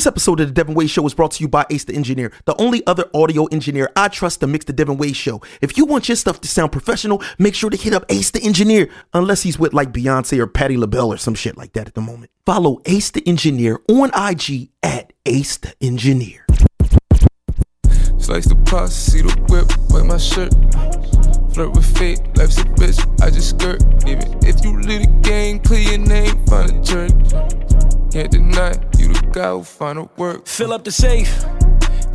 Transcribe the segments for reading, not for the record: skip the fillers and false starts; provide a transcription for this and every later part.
This episode of the Devinwade Show is brought to you by Ace the Engineer, the only other audio engineer I trust to mix the Devinwade Show. If you want your stuff to sound professional, make sure to hit up Ace the Engineer, unless he's with like Beyonce or Patti LaBelle or some shit like that at the moment. Follow Ace the Engineer on IG at Ace the Engineer. Slice the pasta, see the whip, wear my shirt. Flirt with fate, life's a bitch, I just skirt. Even if you live the game, clear your name, find a church. Can't deny, you the guy who find a work. Fill up the safe,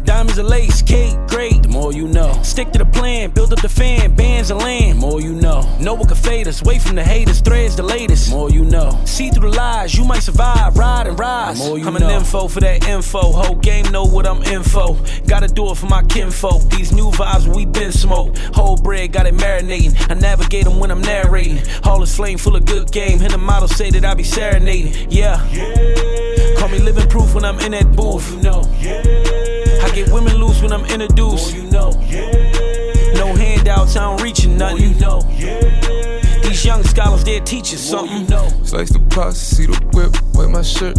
diamonds and lace, cake, great, the more you know. Stick to the plan, build up the fan, bands and land, more you know. Know what can fade us, wait from the haters, threads the latest, more you know. See through the lies, you might survive, ride and rise, more you know. I'm an info for that info, whole game know what I'm info. Gotta do it for my kinfolk, these new vibes we been smoke. Whole bread got it marinating, I navigate them when I'm narrating. Hall is flame full of good game, and the model say that I be serenading, yeah. Call me living proof when I'm in that booth, you know. I get women loose when I'm introduced, you know. No handouts, I don't reaching nothing, you know. These young scholars, they're teaching something, you know. Slice the pasta, see the whip, wear my shirt.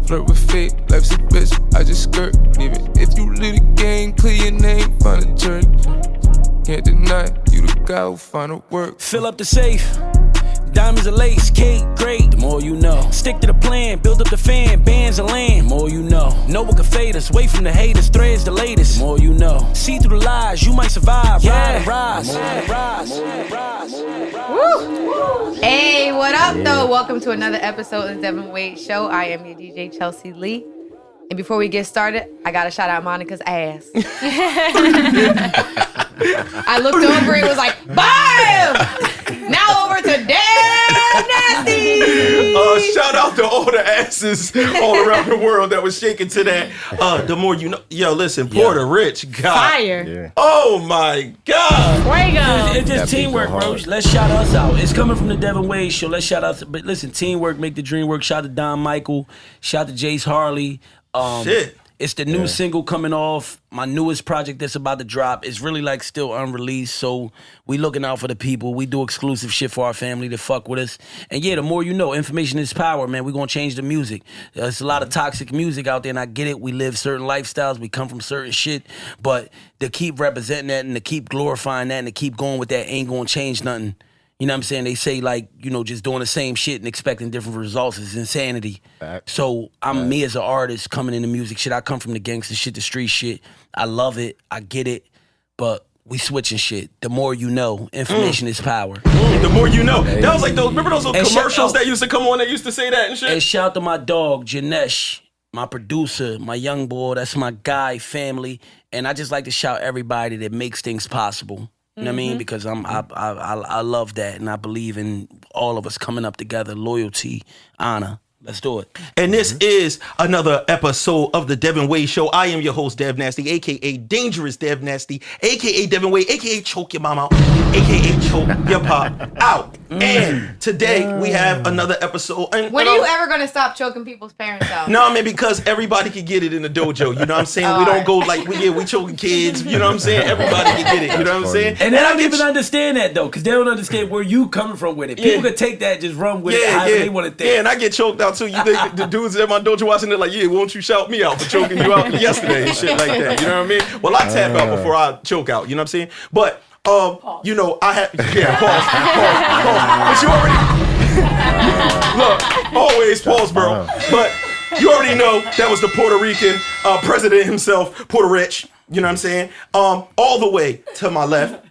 Flirt with fate, life's a bitch, I just skirt. Even if you live the game, clear your name, find a church. Can't deny, you the guy who find a work. Fill up the safe, diamonds and lace, cake, great, the more you know. Stick to the plan, build up the fan, bands and land, more you know. Know what can fade us, wait from the haters, threads the latest, more you know. See through the lies, you might survive, ride and rise, Woo. Hey, what up though? Welcome to another episode of the Devinwade Show. I am your DJ Chelsea Lee. And before we get started, I gotta shout out Monica's ass. I looked over, it was like, BAM! Now over to DevNasty! Shout out to all the asses all around the world that was shaking to that. The more you know. Yo, listen, Porter Rich, God. Fire. Yeah. Oh my God. Fuego. It's just teamwork, bro. Let's shout us out. It's coming from the Devinwade Show. Let's shout out. But listen, teamwork make the dream work. Shout out to Don Michael. Shout out to Jace Harley. Shit. It's the new single coming off. My newest project that's about to drop. It's really like still unreleased, so we looking out for the people. We do exclusive shit for our family to fuck with us. And yeah, the more you know, information is power, man. We gonna change the music. There's a lot of toxic music out there, and I get it. We live certain lifestyles. We come from certain shit, but to keep representing that and to keep glorifying that and to keep going with that ain't gonna change nothing. You know what I'm saying? They say, like, you know, just doing the same shit and expecting different results is insanity. So I'm me as an artist coming into music shit. I come from the gangster shit, the street shit. I love it. I get it. But we switching shit. The more you know, information is power. The more you know. That was like those, remember those little commercials that used to come on that used to say that and shit? And shout out to my dog, Janesh, my producer, my young boy. That's my guy, family. And I just like to shout everybody that makes things possible. You know what I mean? Because I love that, and I believe in all of us coming up together, loyalty, honor. Let's do it. And this is another episode of the Devinwade Show. I am your host, DevNasty, a.k.a. Dangerous DevNasty, a.k.a. Devinwade, a.k.a. Choke Your Mom Out, a.k.a. Choke Your Pop Out. And today we have another episode. And, when are you ever going to stop choking people's parents out? No, man, because everybody can get it in the dojo. You know what I'm saying? We don't go like, we choking kids. You know what I'm saying? Everybody can get it. You know what I'm saying? And they don't even understand that, though, because they don't understand where you coming from with it. People can take that, just run with it however they want to think. Yeah, and I get choked out, too. You think the dudes at my dojo watching it like, yeah, won't you shout me out for choking you out yesterday and shit like that. You know what I mean? Well, I tap out before I choke out. You know what I'm saying? But, you know, I have, pause. But you already, look, always pause, bro. But you already know that was the Puerto Rican president himself, Puerto Rich. You know what I'm saying? All the way to my left.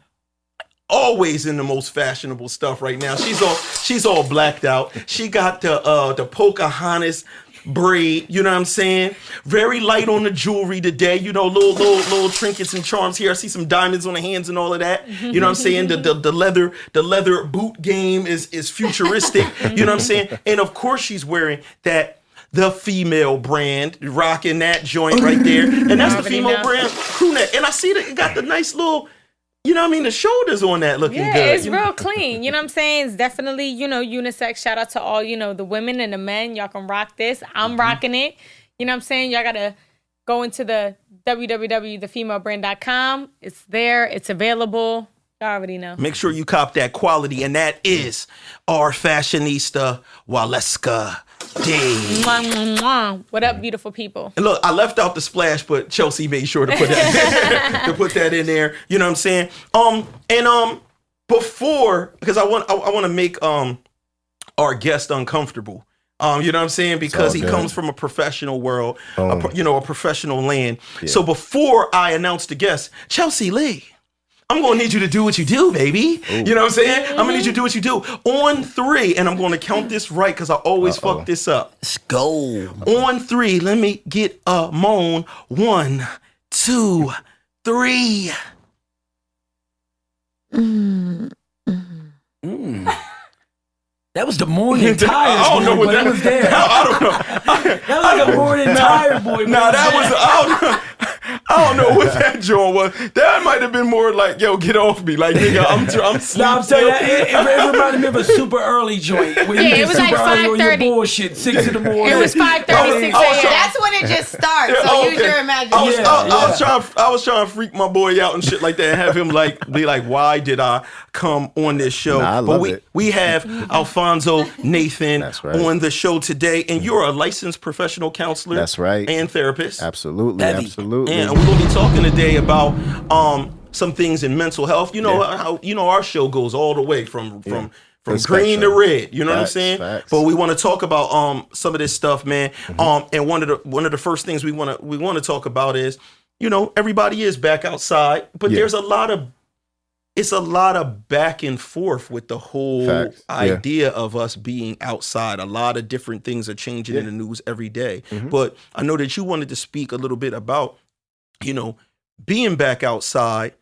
Always in the most fashionable stuff right now. She's all blacked out. She got the Pocahontas braid, you know what I'm saying? Very light on the jewelry today, you know, little trinkets and charms here. I see some diamonds on the hands and all of that. You know what I'm saying? The leather boot game is futuristic, you know what I'm saying? And of course she's wearing the female brand, rocking that joint right there. And that's the female brand crew neck. And I see that it got the nice little, you know what I mean? The shoulders on that looking good. Yeah, it's real clean. You know what I'm saying? It's definitely, you know, unisex. Shout out to all, you know, the women and the men. Y'all can rock this. I'm rocking it. You know what I'm saying? Y'all got to go into the www.thefemalebrand.com. It's there. It's available. Y'all already know. Make sure you cop that quality. And that is our fashionista, Waleska. Mwah, mwah, mwah. What up, beautiful people? And look, I left out the splash, but Chelsea made sure to put that to put that in there. You know what I'm saying? Before, because I want to make our guest uncomfortable. You know what I'm saying? Because he comes from a professional world, a professional land. Yeah. So before I announce the guest, Chelsea Lee, I'm going to need you to do what you do, baby. Ooh. You know what I'm saying? I'm going to need you to do what you do. On 3, and I'm going to count this right because I always fuck this up. Let's go. On 3, let me get a moan. 1, 2, 3. That was the morning tires. I don't know what that was there. I don't know. That was like a morning tire boy. Nah, that was. I don't know what that joint was. That might have been more like, yo, get off me. Like, nigga, I'm sleeping. No, I'm telling you, it reminded me of a super early joint. When you it was like 5:30. Bullshit, 6 in the morning. It was 5:36 a.m. That's when it just starts. So use your imagination. I was trying to freak my boy out and shit like that, and have him be like, why did I come on this show? Nah, I love it. We have Alphonso Nathan on the show today, and you're a licensed professional counselor. That's right. And therapist. Absolutely, Heavy. absolutely. And we're gonna be talking today about some things in mental health. You know how our show goes all the way from green to red. You know what I'm saying? Facts. But we want to talk about some of this stuff, man. And one of the first things we want to talk about is, everybody is back outside, but there's a lot of back and forth with the whole idea of us being outside. A lot of different things are changing in the news every day. But I know that you wanted to speak a little bit about, being back outside,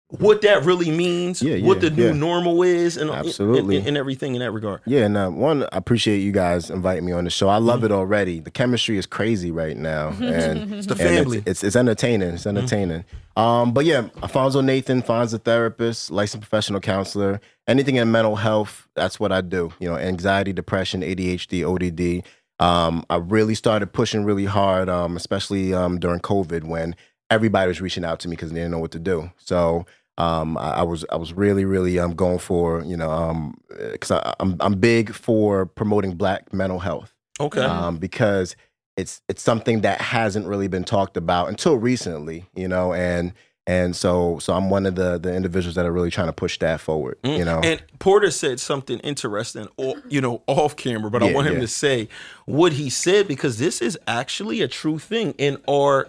what that really means, what the new normal is, and absolutely, and everything in that regard. Yeah, and one, I appreciate you guys inviting me on the show. I love it already. The chemistry is crazy right now, and it's the family. It's entertaining. It's entertaining. But yeah, Alphonso Nathan, Fonz, therapist, licensed professional counselor. Anything in mental health, that's what I do. Anxiety, depression, ADHD, ODD. I really started pushing really hard, especially during COVID when everybody was reaching out to me because they didn't know what to do. So I was really going for because I'm big for promoting Black mental health. Okay. Because it's something that hasn't really been talked about until recently. And so I'm one of the individuals that are really trying to push that forward. And Porter said something interesting, off camera, but I want him to say what he said, because this is actually a true thing in our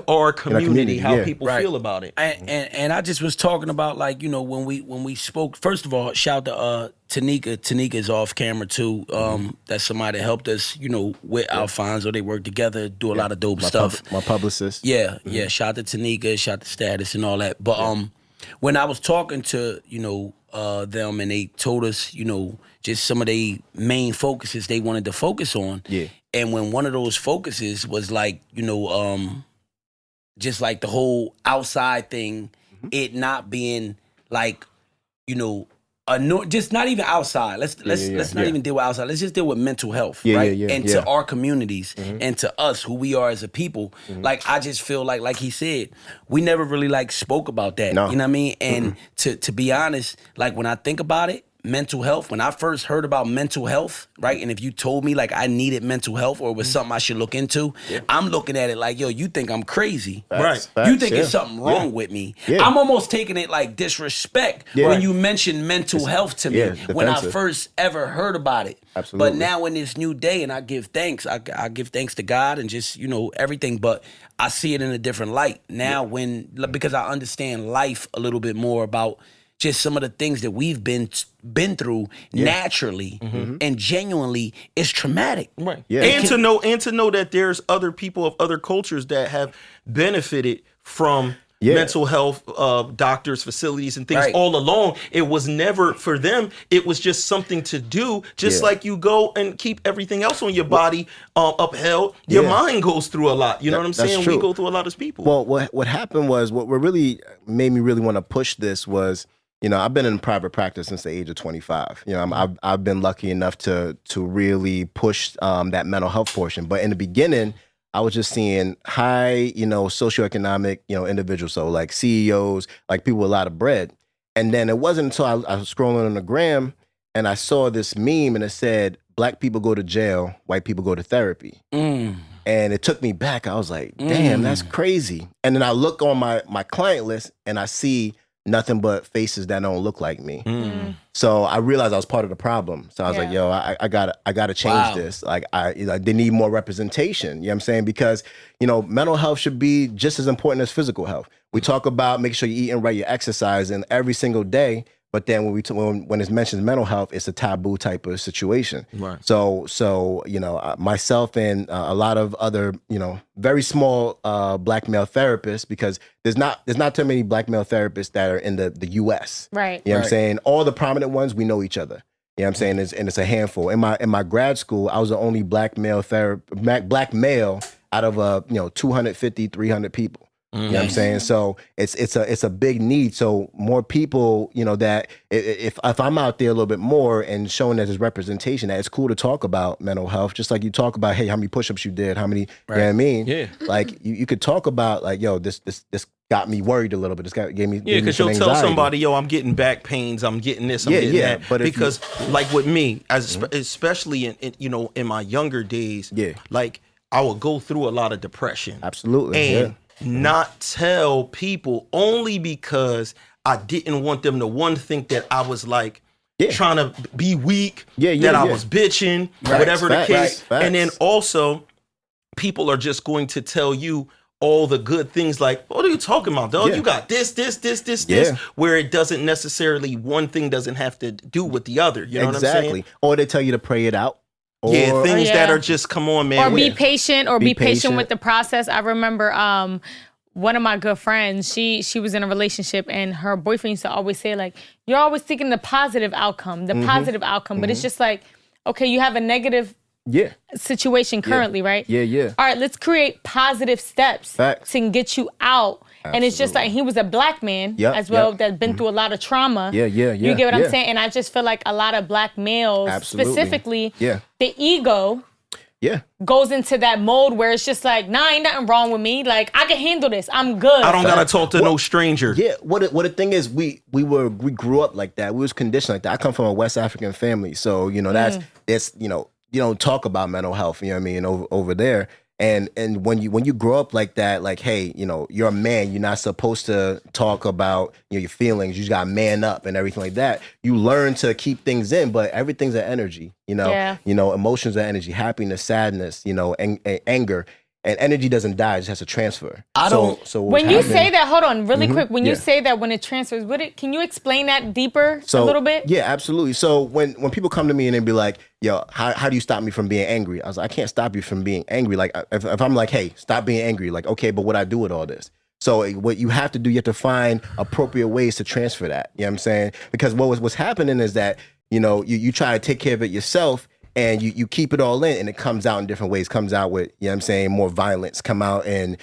our community, how people feel about it. And I just was talking about, like, when we spoke. First of all, shout out to Tanika. Tanika's off camera too. That's somebody that helped us, with Alphonso. They work together, do a lot of dope stuff. My publicist. Yeah. Shout out to Tanika, shout out to Status and all that. But when I was talking to them, and they told us, just some of the main focuses they wanted to focus on. Yeah. And when one of those focuses was like, just like the whole outside thing, it not being like, just not even outside. Let's not even deal with outside. Let's just deal with mental health, right? And to our communities and to us, who we are as a people. Like, I just feel like he said, we never really spoke about that. No. You know what I mean? And to be honest, like, when I think about it, mental health, when I first heard about mental health, right? And if you told me I needed mental health or it was something I should look into, I'm looking at it like, yo, you think I'm crazy. Facts. You think it's something wrong with me. I'm almost taking it like disrespect when you mention mental health to me when I first ever heard about it. Absolutely. But now in this new day, and I give thanks, I give thanks to God and just, everything, but I see it in a different light now because I understand life a little bit more about just some of the things that we've been through naturally and genuinely is traumatic. Right. Yeah. And to know that there's other people of other cultures that have benefited from mental health doctors, facilities, and things all along. It was never for them. It was just something to do. Just like you go and keep everything else on your body upheld. Your mind goes through a lot. You know what I'm saying? We go through a lot as people. Well, what happened was, what really made me really want to push this was, I've been in private practice since the age of 25. I've been lucky enough to really push that mental health portion. But in the beginning, I was just seeing high, socioeconomic, individuals. So like CEOs, like people with a lot of bread. And then it wasn't until I was scrolling on the gram and I saw this meme and it said, black people go to jail, white people go to therapy. And it took me back. I was like, damn, that's crazy. And then I look on my client list and I see nothing but faces that don't look like me. So I realized I was part of the problem. So I was like, yo, I gotta change this. Like they need more representation. You know what I'm saying? Because, mental health should be just as important as physical health. We talk about making sure you're eating right, you're exercising every single day. But then when it's mentioned mental health, it's a taboo type of situation. Right. So myself and a lot of other very small black male therapists, because there's not too many black male therapists that are in the U.S. Right. You know what I'm saying? All the prominent ones, we know each other. You know what I'm saying? And it's a handful. In my grad school, I was the only black male out of 250, 300 people. You know what I'm saying? So it's a big need. So more people, that if I'm out there a little bit more and showing that there's representation, that it's cool to talk about mental health, just like you talk about, hey, how many push-ups you did, how many, you know what I mean? Yeah. Like you could talk about like, yo, this got me worried a little bit. This gave me because you'll tell somebody, yo, I'm getting back pains, I'm getting this, I'm getting that. But because like with me, especially in my younger days, like I would go through a lot of depression. Absolutely. And not tell people only because I didn't want them to think that I was like trying to be weak, that I was bitching, whatever the case. And then also people are just going to tell you all the good things like, what are you talking about, dog? You got this, where it doesn't necessarily, one thing doesn't have to do with the other. You know what I'm saying? Or they tell you to pray it out. Things that are just, come on, man. Or be patient, or be patient with the process. I remember one of my good friends, she was in a relationship and her boyfriend used to always say like, you're always seeking the positive outcome, but it's just like, okay, you have a negative situation currently, right? Yeah. All right, let's create positive steps to get you out. Absolutely. And it's just like, he was a black man as well that's been through a lot of trauma. Yeah. You get what I'm saying? And I just feel like a lot of black males, specifically, the ego goes into that mode where it's just like, nah, ain't nothing wrong with me. Like, I can handle this. I'm good. I don't gotta talk to no stranger. Yeah. What the thing is, we grew up like that. We was conditioned like that. I come from a West African family, so it's you don't talk about mental health. You know what I mean? Over there. And when you grow up like that, like, hey, you're a man, you're not supposed to talk about your feelings. You just got to man up and everything like that. You learn to keep things in, but everything's an energy. Emotions are energy, happiness, sadness, and anger. And energy doesn't die; it just has to transfer. When you say that, hold on, really quick. When you say that, when it transfers, can you explain that deeper a little bit? Yeah, absolutely. So when people come to me and they be like, "Yo, how do you stop me from being angry?" I was like, "I can't stop you from being angry." Like if I'm like, "Hey, stop being angry," like, okay, but what I do with all this? So what you have to do, you have to find appropriate ways to transfer that. You know what I'm saying? Because what's happening is that you try to take care of it yourself. And you keep it all in, and it comes out in different ways. Comes out with, more violence, come out in,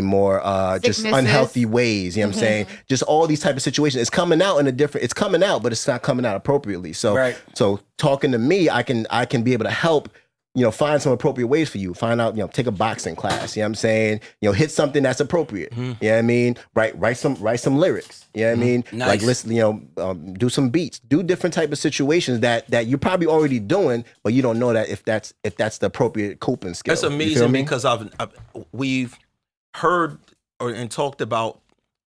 more just unhealthy ways, you know what I'm saying? Just all these type of situations. It's coming out it's coming out, but it's not coming out appropriately. So so talking to me, I can be able to help, find some appropriate ways for you. Find out, take a boxing class, you know what I'm saying? Hit something that's appropriate. You know what I mean? Write some lyrics. You know what I mean? Nice. Like listen, do some beats, do different type of situations that you're probably already doing, but you don't know that if that's the appropriate coping skill. That's amazing because we've heard and talked about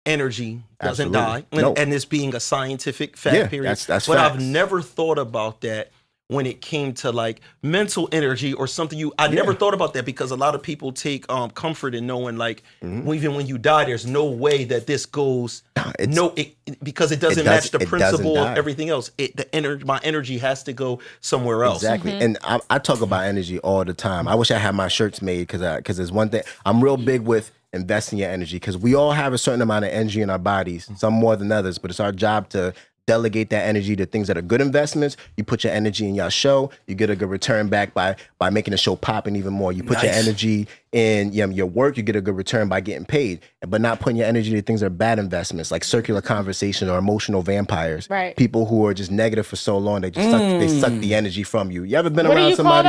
energy doesn't die, and this being a scientific fact. Period. That's but facts. I've never thought about that when it came to like mental energy or something. I never thought about that because a lot of people take comfort in knowing like even when you die, there's no way that this goes. Because it doesn't match the principle of everything else. My energy has to go somewhere else. Exactly. And I talk about energy all the time. I wish I had my shirts made because there's one thing I'm real big with. Investing your energy, because we all have a certain amount of energy in our bodies, some more than others, but it's our job to delegate that energy to things that are good investments. You put your energy in your show, you get a good return back by making the show popping even more. You put your energy in your work, you get a good return by getting paid, but not putting your energy to things that are bad investments, like circular conversation or emotional vampires. Right. People who are just negative for so long, they just suck the energy from you. You ever been around somebody?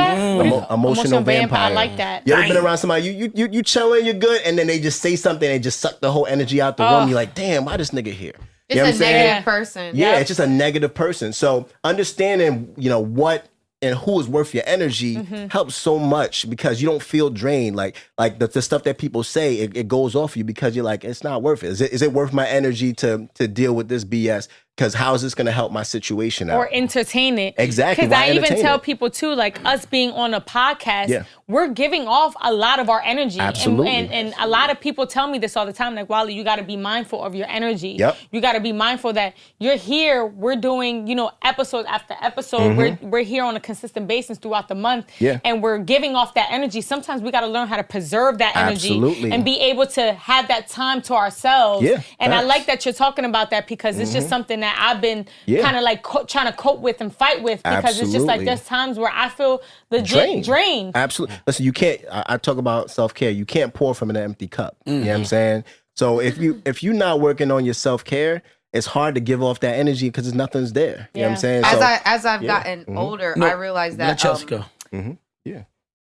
Emotional vampire. I like that. You ever been around somebody, you chilling, you're good, and then they just say something and just suck the whole energy out the room. You're like, damn, why this nigga here? It's a negative person. Yeah, it's just a negative person. So understanding, what and who is worth your energy helps so much because you don't feel drained. Like the stuff that people say, it goes off you because you're like, it's not worth it. Is it worth my energy to deal with this BS? Because how is this going to help my situation out? Or entertain it. Exactly. Because I even tell people too, like us being on a podcast, we're giving off a lot of our energy. Absolutely. And a lot of people tell me this all the time, like, Wally, you got to be mindful of your energy. Yep. You got to be mindful that you're here, we're doing, episode after episode. We're here on a consistent basis throughout the month. Yeah. And we're giving off that energy. Sometimes we got to learn how to preserve that energy. Absolutely. And be able to have that time to ourselves. Yeah. And I like that you're talking about that because it's just something that I've been kind of like trying to cope with and fight with because it's just like there's times where I feel legit drained. Absolutely. Listen, you can't. I talk about self-care. You can't pour from an empty cup. You know what I'm saying? So if you're not working on your self-care, it's hard to give off that energy because nothing's there. You know what I'm saying? As I've gotten older, I realize that let Chelsea go.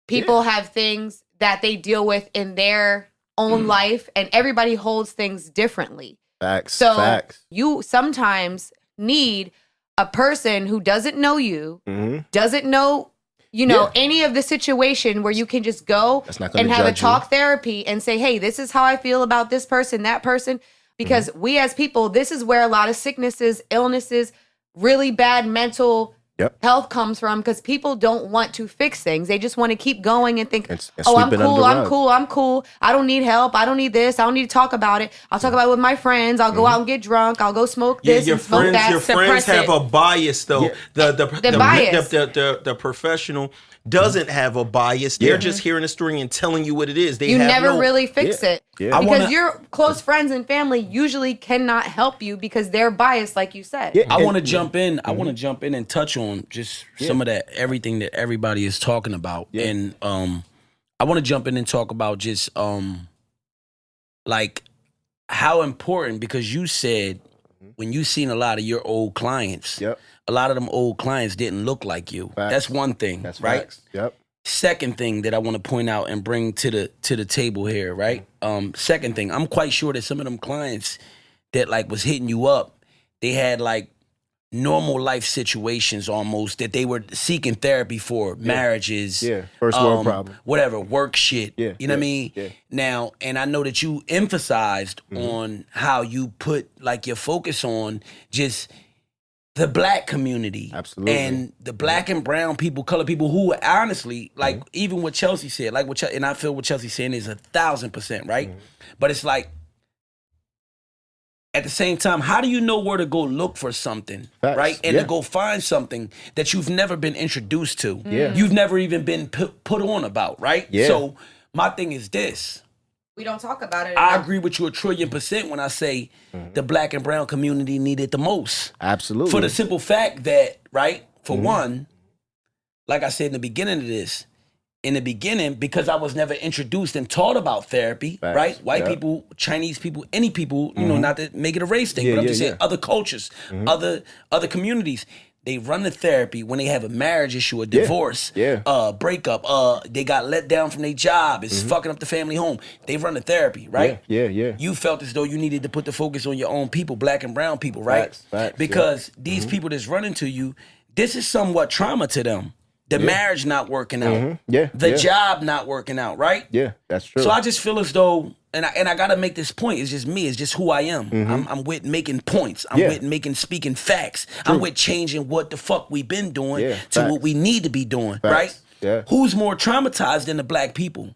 People have things that they deal with in their own life, and everybody holds things differently. Facts. You sometimes need a person who doesn't know you, doesn't know, any of the situation where you can just go and have a talk therapy and say, hey, this is how I feel about this person, that person. Because we as people, this is where a lot of sicknesses, illnesses, really bad mental health comes from because people don't want to fix things. They just want to keep going and think, I'm cool. I don't need help. I don't need this. I don't need to talk about it. I'll talk about it with my friends. I'll go out and get drunk. I'll go smoke this and smoke that. Your friends have a bias though. Yeah. The professional doesn't have a bias. They're just hearing a story and telling you what it is. You never really fix it. Yeah. Because your close friends and family usually cannot help you because they're biased, like you said. Yeah. I want to jump in. I want to jump in and touch on just some of that, everything that everybody is talking about. Yeah. And I want to jump in and talk about just like how important, because you said when you seen a lot of your old clients, a lot of them old clients didn't look like you. Facts. That's one thing, right? Facts. Yep. Second thing that I want to point out and bring to the table here, right? Second thing, I'm quite sure that some of them clients that like was hitting you up, they had like normal life situations almost that they were seeking therapy for, marriages, first world problem, whatever, work shit. You know what I mean? Yeah. Now, and I know that you emphasized on how you put like your focus on just the black community. Absolutely. And the black and brown people, colored people who honestly, like even what Chelsea said, like and I feel what Chelsea's saying is 1,000%, right? But it's like, at the same time, how do you know where to go look for something, right? And to go find something that you've never been introduced to. You've never even been put on about, right? So my thing is this. We don't talk about it I enough. agree with you 1,000,000% when I say the black and brown community need it the most. Absolutely. For the simple fact that, right, for one, like I said in the beginning of this, because I was never introduced and taught about therapy, right? White people, Chinese people, any people, not to make it a race thing, but I'm just saying other cultures, other communities. They run the therapy when they have a marriage issue, a divorce, breakup, they got let down from their job, it's fucking up the family home. They run the therapy, right? Yeah. You felt as though you needed to put the focus on your own people, black and brown people, right? Facts, because these people that's running to you, this is somewhat trauma to them. The marriage not working out. The job not working out, right? Yeah, that's true. So I just feel as though, and I gotta make this point. It's just me. It's just who I am. I'm with making points. I'm with speaking facts. True. I'm with changing what the fuck we've been doing to facts. what we need to be doing, Facts. right? Yeah. Who's more traumatized than the black people?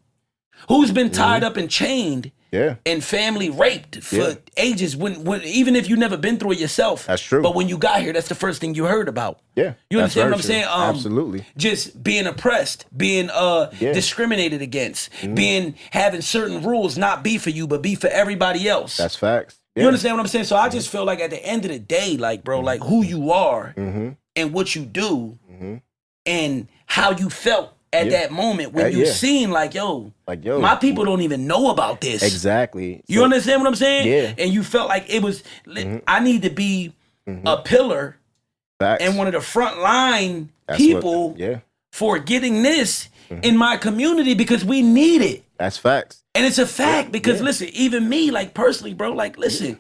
Who's been tied up and chained and family raped for ages when even if you never been through it yourself? That's true. But when you got here, that's the first thing you heard about. Yeah. You understand what I'm saying? Absolutely. Just being oppressed, being discriminated against, having certain rules not be for you, but be for everybody else. That's facts. Yeah. You understand what I'm saying? So I just feel like at the end of the day, like, bro, like who you are and what you do and how you felt at that moment when you seen like, yo, my people don't even know about this. Exactly. You understand what I'm saying? Yeah. And you felt like it was, I need to be a pillar and one of the front line people for getting this in my community because we need it. That's facts. And it's a fact because listen, even me, like personally, bro, like listen,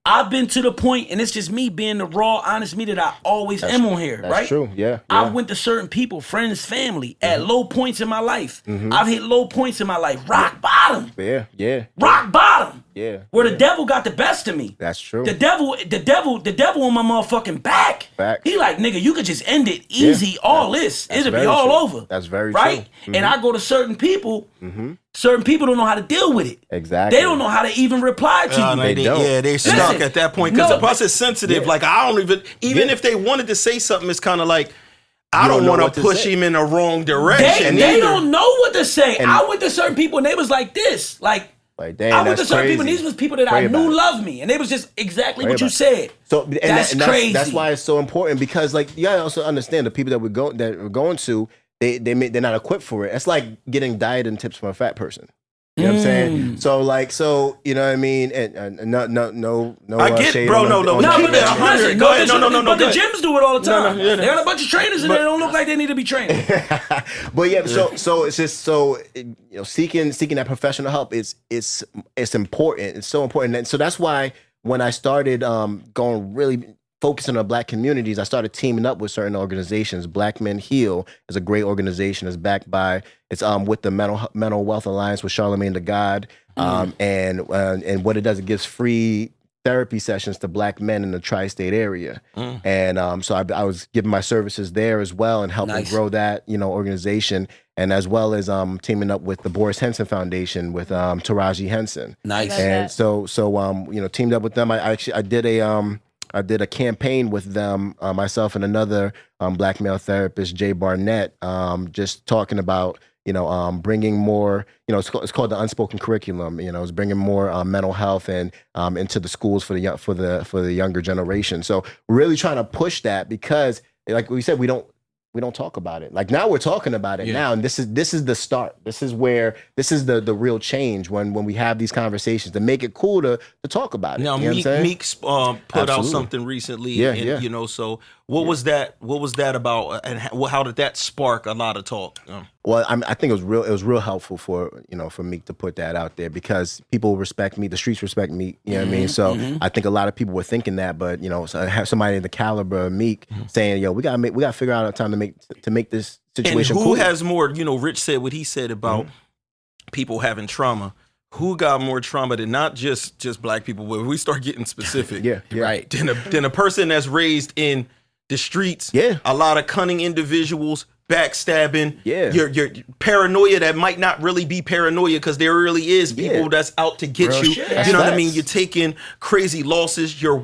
I've been to the point, and it's just me being the raw, honest me that I always am on here, that's right? True, yeah. I went to certain people, friends, family, at low points in my life. I've hit low points in my life, rock bottom. Rock bottom. Where the devil got the best of me. That's true. The devil on my motherfucking back. He like, nigga, you could just end it easy, all this. It'll be all over. That's very right? true. And I go to certain people, certain people don't know how to deal with it. Exactly. They don't know how to even reply to you. They don't. Yeah, they stuck at that point because the bus is sensitive. Like I don't even if they wanted to say something, it's kind of like I don't want to push him in the wrong direction. They don't know what to say. And I went to certain people and they was like this, like damn, I went to certain people and these was people that I knew loved me, and they was just exactly what you said. So that's crazy. That's why it's so important because like you gotta also understand the people that we're going to. They're not equipped for it. It's like getting diet and tips from a fat person. You know what I'm saying? So you know what I mean? And no. I get, bro. No. Keep it 100. Go ahead. No. But the gyms do it all the time. They got a bunch of trainers and they don't look like they need to be trained. But yeah, so it's just seeking that professional help is important. It's so important, and so that's why when I started going really focusing on Black communities, I started teaming up with certain organizations. Black Men Heal is a great organization. It's backed by, it's with the Mental Wealth Alliance with Charlemagne the God. And what it does, it gives free therapy sessions to Black men in the tri-state area. And so I was giving my services there as well and helping grow that, organization. And as well as teaming up with the Boris Henson Foundation with Taraji Henson. And so teamed up with them. I did a campaign with them, myself and another Black male therapist, Jay Barnett, just talking about, bringing more, it's called the unspoken curriculum. It's bringing more mental health and into the schools for the younger generation. So really trying to push that because, like we said, we don't talk about it. Like now we're talking about it now, and this is the start. This is the real change when we have these conversations to make it cool to talk about it. Now Meek's put out something recently, so what was that about, and how did that spark a lot of talk? Well, I think it was real helpful for Meek to put that out there because people respect me, the streets respect Meek, you know what I mean? So I think a lot of people were thinking that, but so I have somebody in the caliber of Meek saying, yo, we gotta figure out a time to make this situation and who has more, Rich said what he said about people having trauma. Who got more trauma than not just Black people, but we start getting specific. Right. Than a person that's raised in the streets. A lot of cunning individuals, backstabbing. Your paranoia that might not really be paranoia because there really is people that's out to get you. You know what I mean? You're taking crazy losses. You're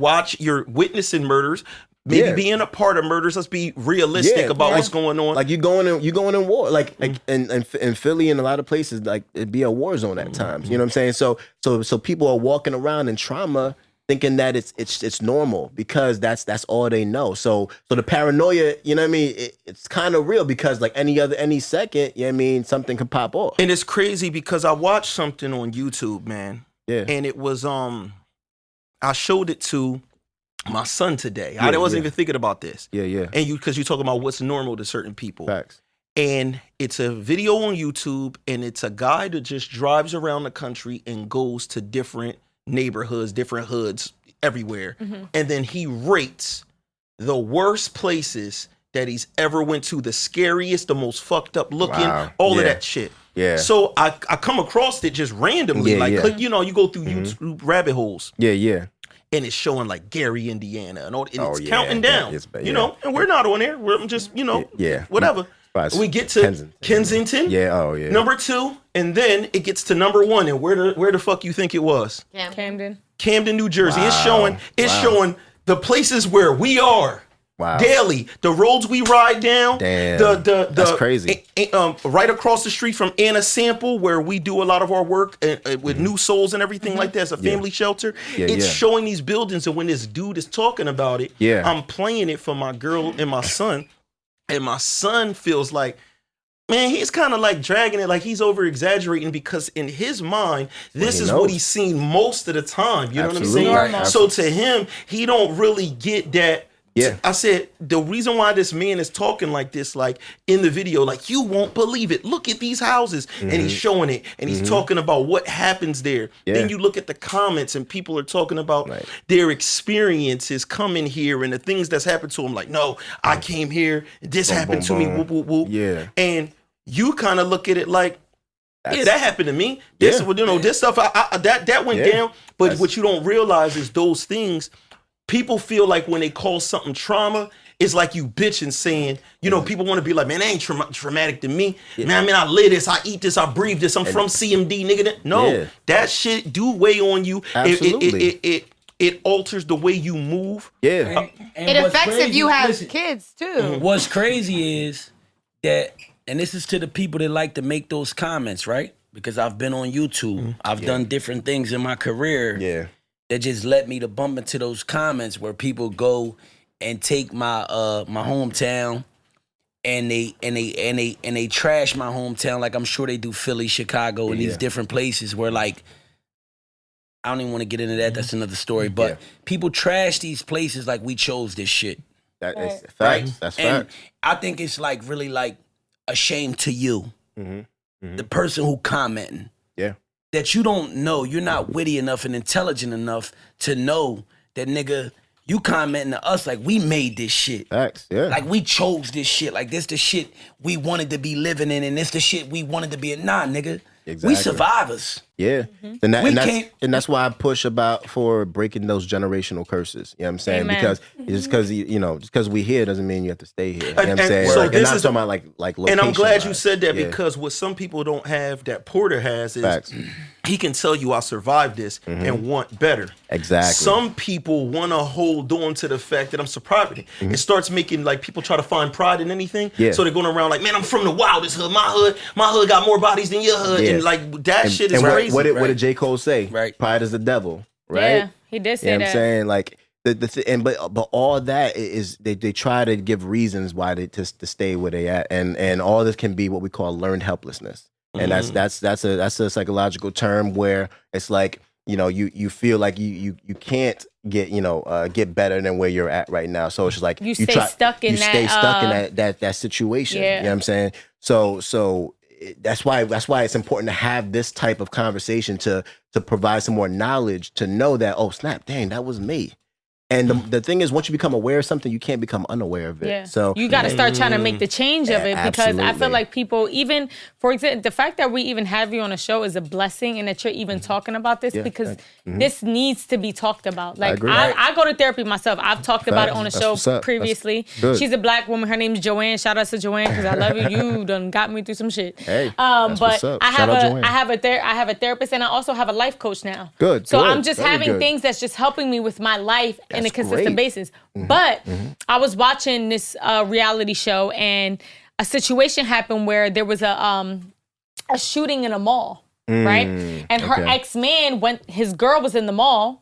witnessing murders. Maybe being a part of murders. Let's be realistic about what's going on. Like you're going in war. Like in Philly and a lot of places, like it'd be a war zone at times. You know what I'm saying? So people are walking around in trauma, thinking that it's normal because that's all they know. So the paranoia, you know what I mean? It's kind of real because like any second, you know what I mean, something could pop off. And it's crazy because I watched something on YouTube, man. And it was I showed it to my son today. I wasn't even thinking about this. And because you're talking about what's normal to certain people. Facts. And it's a video on YouTube, and it's a guy that just drives around the country and goes to different neighborhoods, different hoods, everywhere. And then he rates the worst places that he's ever went to, the scariest, the most fucked up looking, all of that shit. So I come across it just randomly, click, you go through YouTube rabbit holes. And it's showing like Gary, Indiana, and it's counting down, and we're not on there. We're just, whatever. We get to Kensington. Number 2, and then it gets to number 1. And where the fuck you think it was? Camden, New Jersey. It's showing the places where we are. Daily, the roads we ride down. That's crazy. Right across the street from Anna Sample, where we do a lot of our work with New Souls and everything like that. It's a family shelter. It's showing these buildings, and when this dude is talking about it, I'm playing it for my girl and my son, and my son feels like, man, he's kind of like dragging it, like he's over exaggerating because in his mind, this is what he's seen most of the time. You know what I'm saying? So to him, he don't really get that Yeah. I said, the reason why this man is talking like this, like in the video, like, you won't believe it. Look at these houses. And he's showing it. And he's talking about what happens there. Yeah. Then you look at the comments and people are talking about their experiences coming here and the things that's happened to them. Like, no, I came here. This happened to me. Whoop, whoop, whoop. Yeah. And you kind of look at it like, that happened to me. This, this stuff, that went down. But what you don't realize is those things, people feel like when they call something trauma, it's like you bitching saying, people want to be like, man, that ain't traumatic to me. Yeah. Man, I mean, I live this, I eat this, I breathe this, I'm from CMD, nigga. No, that shit do weigh on you. Absolutely. It alters the way you move. Yeah. And it affects if you have kids, too. What's crazy is that, and this is to the people that like to make those comments, right? Because I've been on YouTube. I've done different things in my career. Yeah. That just led me to bump into those comments where people go and take my my hometown and they trash my hometown, like I'm sure they do Philly, Chicago, and these different places where, like, I don't even want to get into that. That's another story. But people trash these places like we chose this shit. That is facts. Right? That's and facts. I think it's like really like a shame to you, the person who commenting. Yeah. That you don't know, you're not witty enough and intelligent enough to know that, nigga, you commenting to us like we made this shit. Facts, yeah. Like we chose this shit. Like this the shit we wanted to be living in and this the shit we wanted to be in. Nah, nigga. Exactly. We survivors. Yeah. And that's why I push for breaking those generational curses. You know what I'm saying? Amen. Because just because we here doesn't mean you have to stay here. You know what I'm saying? So and I'm talking about like and I'm glad you said that because what some people don't have that Porter has is facts. He can tell you I survived this and want better. Exactly. Some people want to hold on to the fact that I'm surviving it. It starts making like people try to find pride in anything. Yeah. So they're going around like, man, I'm from the wildest hood. My hood got more bodies than your hood. Yeah. And like that shit is crazy. What did J. Cole say? Right. Pride is the devil. Right. Yeah, he did say that. You know what I'm saying? Like but all that is they try to give reasons why they to stay where they at, and all this can be what we call learned helplessness. And that's a psychological term where it's like, you feel like you can't get better than where you're at right now. So it's just like you stay stuck in that situation. Yeah. You know what I'm saying? So that's why it's important to have this type of conversation to provide some more knowledge to know that, oh snap, dang, that was me. And the thing is, once you become aware of something, you can't become unaware of it. Yeah. So you got to start trying to make the change of it, because absolutely. I feel like people, even, for example, the fact that we even have you on a show is a blessing, and that you're even talking about this, because this needs to be talked about. Like, I go to therapy myself. I've talked about it on a show previously. She's a black woman. Her name is Joanne. Shout out to Joanne, because I love you. You done got me through some shit. Hey, but I have a therapist, and I also have a life coach now. Good. So I'm just having things that's just helping me with my life in a consistent basis. But I was watching this reality show, and a situation happened where there was a shooting in a mall, right? And her ex-man his girl was in the mall.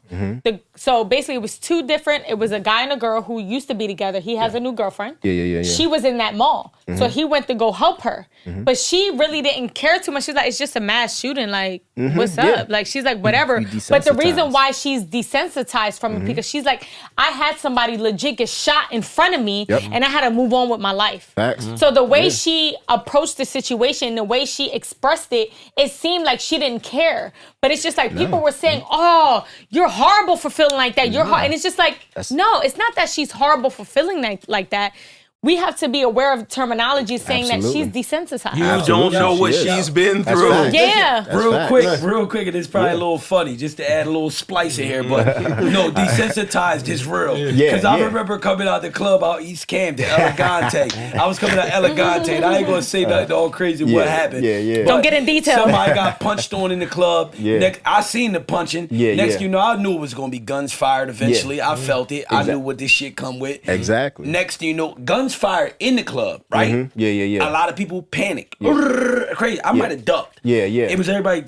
So basically it was two different, it was a guy and a girl who used to be together. He has a new girlfriend. Yeah. She was in that mall. So he went to go help her. But she really didn't care too much. She's like, it's just a mass shooting. Like, what's up? Like, she's like, whatever. But the reason why she's desensitized from it, because she's like, I had somebody legit get shot in front of me, and I had to move on with my life. So the way she approached the situation, the way she expressed it, it seemed like she didn't care. But it's just like, people were saying, oh, you're horrible for feeling like that. You're hard. And it's just like, no, it's not that she's horrible for feeling like that. We have to be aware of terminology saying that she's desensitized. You don't know what she's been through. Yeah. Real quick, and it's probably a little funny, just to add a little splice in here, but desensitized is real. Because I remember coming out the club out East Camden, Elegante. I was coming out Elegante, and I ain't gonna say nothing all crazy what happened. Don't get in detail. Somebody got punched on in the club. Next, I seen the punching. Next, you know, I knew it was gonna be guns fired eventually. I felt it. I knew what this shit come with. Exactly. Next, you know, guns fired in the club, right? A lot of people panic. Crazy. I might have ducked. It was everybody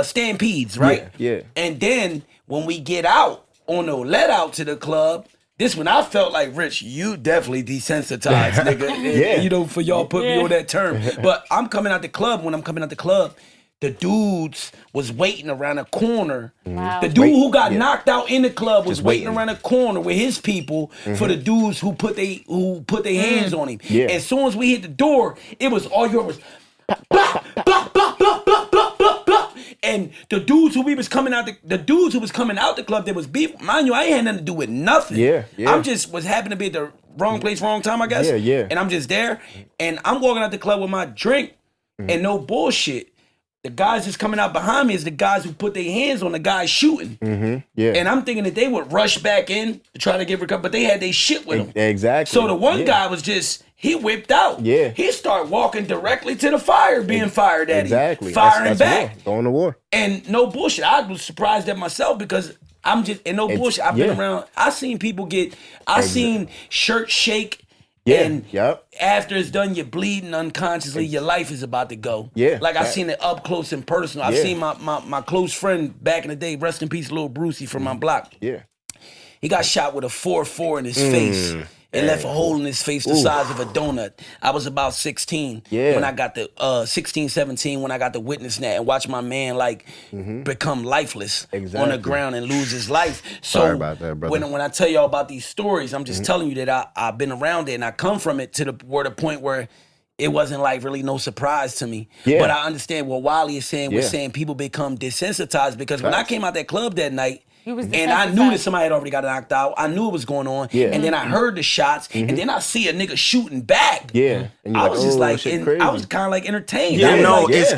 stampedes, right? And then when we get out on the let out to the club, this when I felt like, Rich, you definitely desensitized, nigga. You know, for y'all put me on that term. But I'm coming out the club. When I'm coming out the club, the dudes was waiting around a corner. Wow. The dude who got knocked out in the club was waiting around a corner with his people for the dudes who put their hands on him. Yeah. As soon as we hit the door, it was all yours. Blah, blah, blah, blah, blah, blah, blah, blah. And the dudes who was coming out the club, there was beef. Mind you, I ain't had nothing to do with nothing. Yeah. I'm just was happened to be at the wrong place, wrong time, I guess. Yeah. And I'm just there, and I'm walking out the club with my drink, and no bullshit. The guys that's coming out behind me is the guys who put their hands on the guys shooting. Yeah. And I'm thinking that they would rush back in to try to get recovered, but they had their shit with them. Exactly. So the one guy was just, he whipped out. Yeah. He started walking directly to the fire, being fired at him. Exactly. Firing back. War. Going to war. And no bullshit. I was surprised at myself because I'm just, and no bullshit. I've been around, I seen people seen shirts shake. Yeah. And after it's done, you're bleeding unconsciously. Your life is about to go. Yeah. Like I seen it up close and personal. I've seen my close friend back in the day, rest in peace, little Brucey from my block. Yeah. He got shot with a 4.4 in his face. And left a hole in his face the size of a donut. I was about 16 when I got the 16, 17 when I got to witness that and watch my man become lifeless on the ground and lose his life. So sorry about that, brother. When I tell y'all about these stories, I'm just telling you that I've been around it and I come from it to the point where it wasn't like really no surprise to me. Yeah. But I understand what Wally is saying. We're saying people become desensitized because when I came out that club that night, and I knew that somebody had already got knocked out. I knew it was going on. Yeah. And then I heard the shots. And then I see a nigga shooting back. Yeah. And I was just like, I was kind of like entertained. Yeah, no, it's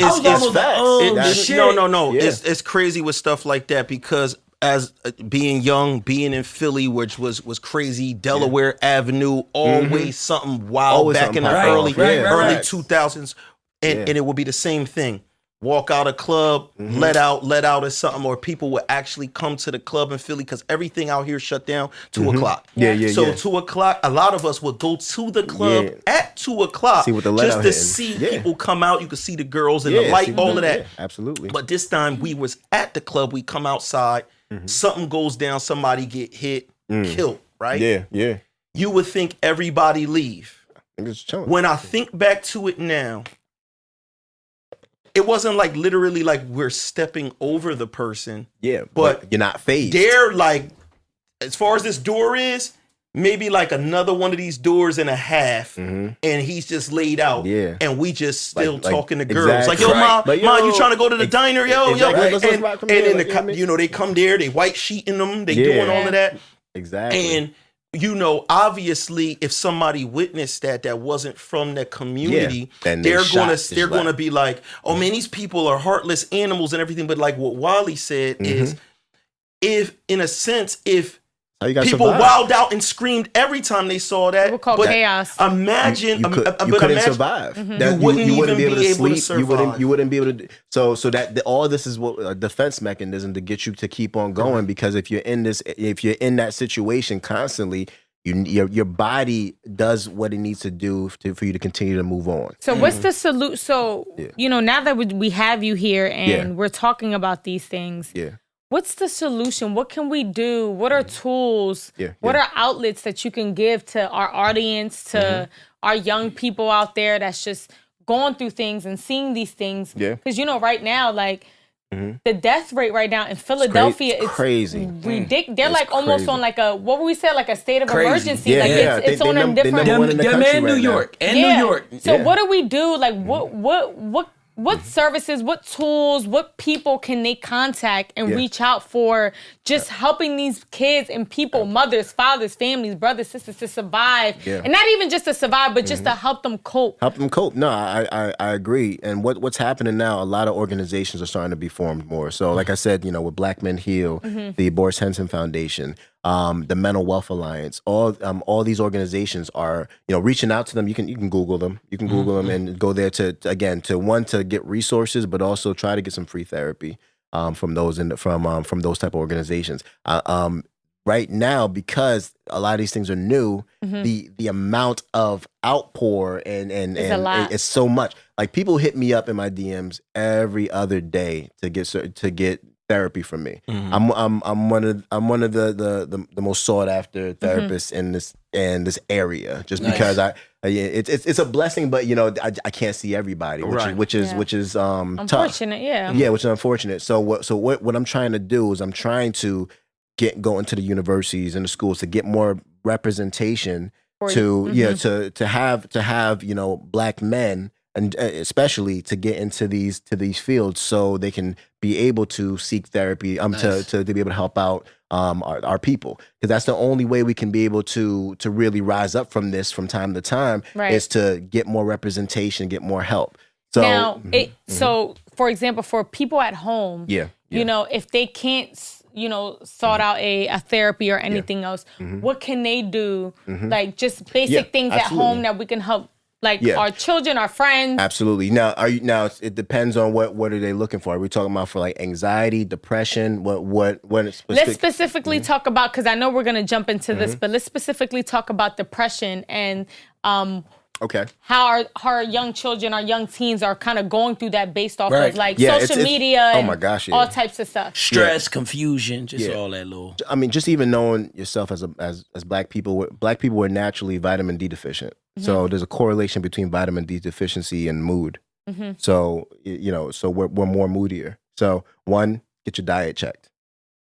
facts. No. It's crazy with stuff like that because as being young, being in Philly, which was crazy, Delaware Avenue, always something wild always back in the early 2000s. And it would be the same thing. Walk out a club, let out or something, or people would actually come to the club in Philly because everything out here shut down 2 o'clock. So 2 o'clock, a lot of us would go to the club at 2 o'clock just to see people come out. You could see the girls and the light, all of that. Yeah, absolutely. But this time we was at the club. We come outside, something goes down, somebody get hit, killed, right? Yeah. You would think everybody leave. When I think back to it now, it wasn't like literally like we're stepping over the person. Yeah, but you're not phased. They're like, as far as this door is, maybe like another one of these doors and a half, and he's just laid out. Yeah, and we just still talking to girls. Like, yo, mom, you trying to go to the diner? Yo. And then they come there, they white sheeting them, they doing all of that. Exactly. And obviously, if somebody witnessed that wasn't from the community, they're gonna be like, oh man, these people are heartless animals and everything. But like what Wally said is, if people wilded out and screamed every time they saw that, it would call chaos. Imagine you couldn't survive. You wouldn't even be able to sleep. You wouldn't be able to. So that all this is what a defense mechanism to get you to keep on going. Because if you're in that situation constantly, your body does what it needs to do for you to continue to move on. So what's the solution? So now that we have you here and we're talking about these things. Yeah. What's the solution? What can we do? What are tools? What are outlets that you can give to our audience, to our young people out there that's just going through things and seeing these things? Because, right now, like, the death rate right now in Philadelphia is crazy. Ridiculous. They're like almost on like a, what would we say, like a state of emergency. It's on a different... Them in New York. New York. So what do we do? Like, what services, what tools, what people can they contact and reach out for just helping these kids and people, mothers, fathers, families, brothers, sisters to survive? And not even just to survive, but just to help them cope. No, I agree. And what's happening now, a lot of organizations are starting to be formed more. So like I said, with Black Men Heal, the Boris Henson Foundation, the Mental Wealth Alliance, all these organizations are, reaching out to them. You can Google them. You can Google them and go there to get resources, but also try to get some free therapy from those from those type of organizations. Right now, because a lot of these things are new, the amount of outpour and it's so much. Like, people hit me up in my DMs every other day to get therapy for me. I'm one of the most sought after therapists in this area, just because it's a blessing, but I can't see everybody, which is unfortunate, tough. yeah, which is unfortunate. So what I'm trying to do is I'm trying to go into the universities and the schools to get more representation to have Black men, and especially to get into these fields, so they can be able to seek therapy, to be able to help out our people, because that's the only way we can be able to really rise up from this from time to time, is to get more representation, get more help. So now, so for example, for people at home, if they can't sought out a therapy or anything else, what can they do? Like just basic things at home that we can help. Like our children, our friends. Absolutely. Now, it depends on what are they looking for? Are we talking about for like anxiety, depression? What specific? Let's specifically talk about, because I know we're going to jump into this, but let's specifically talk about depression and how our young children, our young teens are kind of going through that based off of like social media and all types of stuff. Stress, confusion, just all that little. I mean, just even knowing yourself as Black people were naturally vitamin D deficient. So there's a correlation between vitamin D deficiency and mood. So, so we're more moodier. So one, get your diet checked.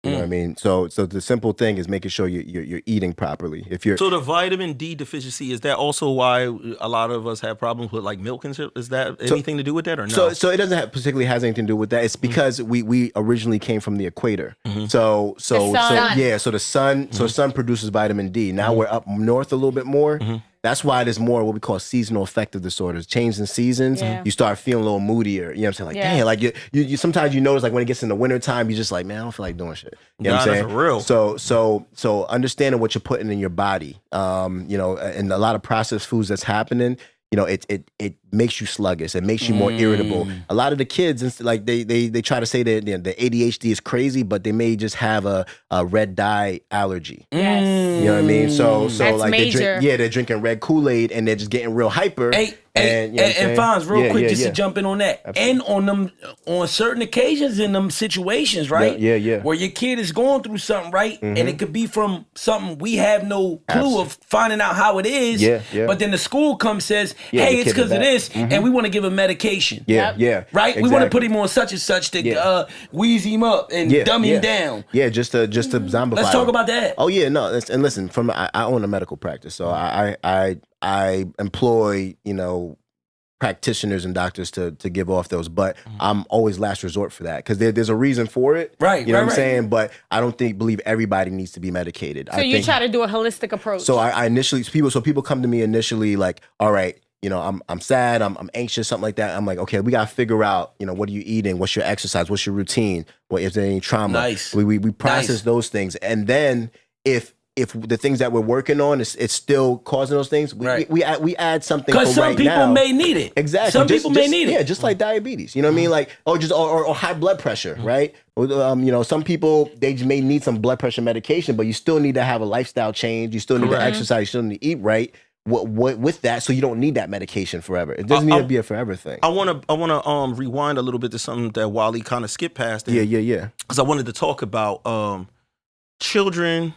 You know what I mean? So the simple thing is making sure you're eating properly. So the vitamin D deficiency, is that also why a lot of us have problems with like milk and shit? Is that anything to do with that or no? So it doesn't particularly has anything to do with that. It's because we originally came from the equator. So the sun produces vitamin D. Now we're up north a little bit more. That's why there's more what we call seasonal affective disorders. Change in seasons, you start feeling a little moodier. You know what I'm saying? Like, dang, like you sometimes you notice like when it gets in the wintertime, you're just like, man, I don't feel like doing shit. You know what I'm saying? That's real. So understanding what you're putting in your body, and a lot of processed foods that's happening, it makes you sluggish. It makes you more irritable. A lot of the kids, like they try to say that the ADHD is crazy, but they may just have a red dye allergy. Yes. You know what I mean? So that's like major. they're drinking red Kool-Aid and they're just getting real hyper. And Fonz, real quick, just to jump in on that. Absolutely. And on certain occasions in them situations, right? Where your kid is going through something, right? And it could be from something we have no clue of finding out how it is. But then the school comes says, hey, it's because of this, and we want to give him medication. Right? Exactly. We want to put him on such and such to wheeze him up and dumb him down. Just to zombify. Let's talk about that. Oh yeah, no. And listen, I own a medical practice, so I employ, practitioners and doctors to give off those, but I'm always last resort for that because there's a reason for it. Right. You know what I'm saying? But I don't believe everybody needs to be medicated. So you try to do a holistic approach. So I initially, people come to me initially like, all right, I'm sad, I'm anxious, something like that. I'm like, okay, we got to figure out, what are you eating? What's your exercise? What's your routine? What if there's any trauma? Nice. We process those things. And then if the things that we're working on it's still causing those things, we add something for right now. Because some people may need it. Exactly. Some people may need it. Yeah, just like diabetes. You know what I mean? Like, or high blood pressure, right? Some people, they may need some blood pressure medication, but you still need to have a lifestyle change. You still need to exercise. You still need to eat right. What with that, so you don't need that medication forever. It doesn't need to be a forever thing. I wanna rewind a little bit to something that Wally kind of skipped past. Yeah. Because I wanted to talk about children.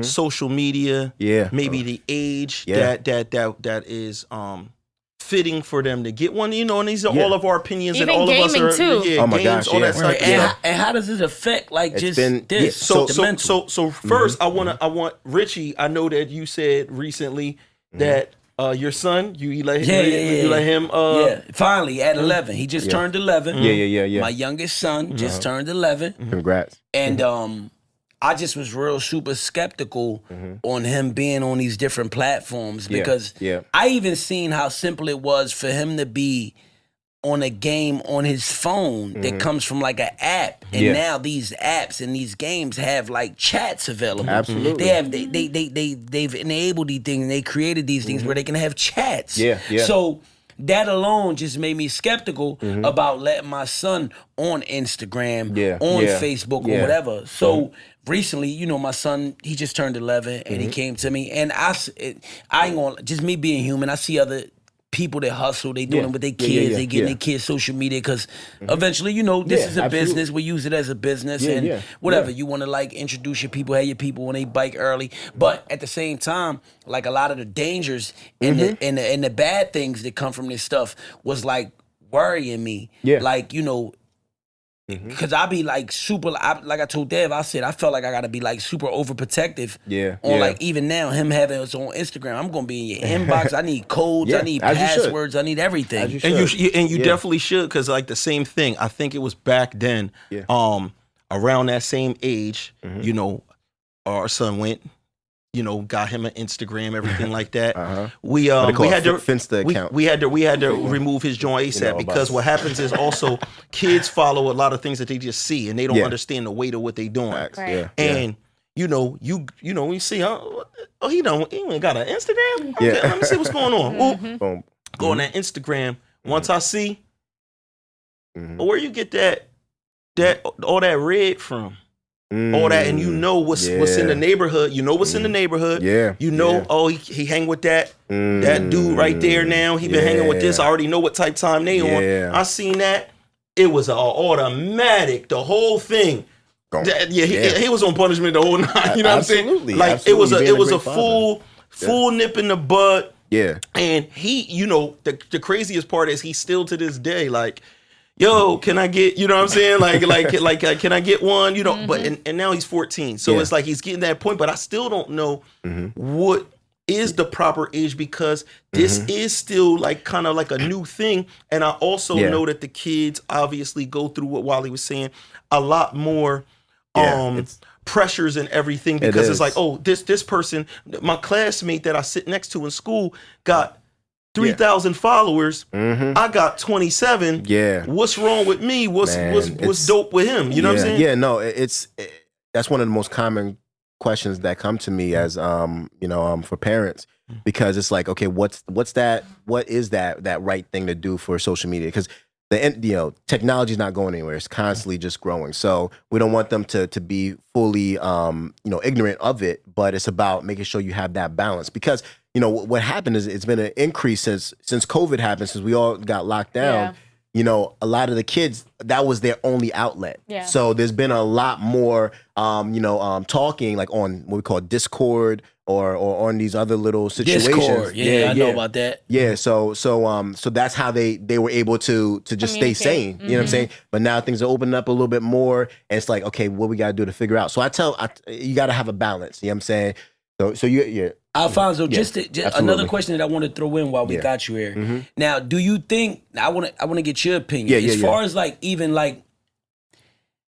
Social media, maybe the age that is fitting for them to get one, and these are all of our opinions. Even and all gaming of us are, too. Oh my gosh, all that stuff. And how does it affect this? So first, I want Richie. I know that you said recently that your son, you let him. Finally at 11, he just turned 11. Yeah. My youngest son just turned 11. Congrats. And I just was real super skeptical on him being on these different platforms because I even seen how simple it was for him to be on a game on his phone that comes from like an app, and now these apps and these games have like chats available. Absolutely, they've enabled these things. And they created these things where they can have chats. Yeah. So that alone just made me skeptical about letting my son on Instagram, on Facebook or whatever. So recently, my son, he just turned 11 and he came to me, and I ain't gonna, just me being human, I see other people that hustle, they doing it with their kids, they getting their kids social media because eventually, you know, this is a business. We use it as a business and whatever. You want to like introduce your people, have your people when they bike early. But at the same time, like a lot of the dangers and the bad things that come from this stuff was like worrying me. Yeah. Like, you know, because I be like super, like I told Dev, I said I felt like I gotta be like super overprotective. On like even now him having us on Instagram, I'm gonna be in your inbox. I need codes, I need passwords, I need everything. And you definitely should, because like the same thing. I think it was back then, around that same age. You know, our son went. You know, got him an Instagram, everything like that. We had to Finsta account. We had to remove his joint ASAP because what happens is also kids follow a lot of things that they just see and they don't understand the weight of what they doing. And you know, you see, he ain't got an Instagram. Okay, let me see what's going on. Boom. Go on that Instagram. Once I see, where you get that all that red from? All that, and you know what's in the neighborhood. You know what's in the neighborhood. You know, he hang with that dude right there now. He been hanging with this. I already know what type time they on. I seen that. It was an automatic, the whole thing. He was on punishment the whole night. You know what I'm saying? Like it was a full nip in the bud. And he, you know, the craziest part is he still to this day like, yo, can I get, you know what I'm saying? Like, can I get one? You know, but and now he's 14. So it's like he's getting that point, but I still don't know what is the proper age because this is still like kind of like a new thing. And I also know that the kids obviously go through what Wally was saying, a lot more pressures and everything because it's like, oh, this person, my classmate that I sit next to in school got 3,000 followers. I got 27. What's wrong with me? What's dope with him? You know what I'm saying? No, that's one of the most common questions that come to me as for parents because it's like, okay, what is that right thing to do for social media? Because technology is not going anywhere. It's constantly just growing. So we don't want them to be fully ignorant of it, but it's about making sure you have that balance because you know, what happened is it's been an increase since COVID happened, since we all got locked down. You know, a lot of the kids, that was their only outlet. So there's been a lot more, talking like on what we call Discord or on these other little situations. Discord, I know about that. So that's how they were able to just stay sane. You know what I'm saying? But now things are opening up a little bit more, and it's like, okay, what we got to do to figure out. So you got to have a balance. You know what I'm saying? So you Alphonso, just another question that I want to throw in while we got you here. Now, do you think I want to get your opinion as far as like even like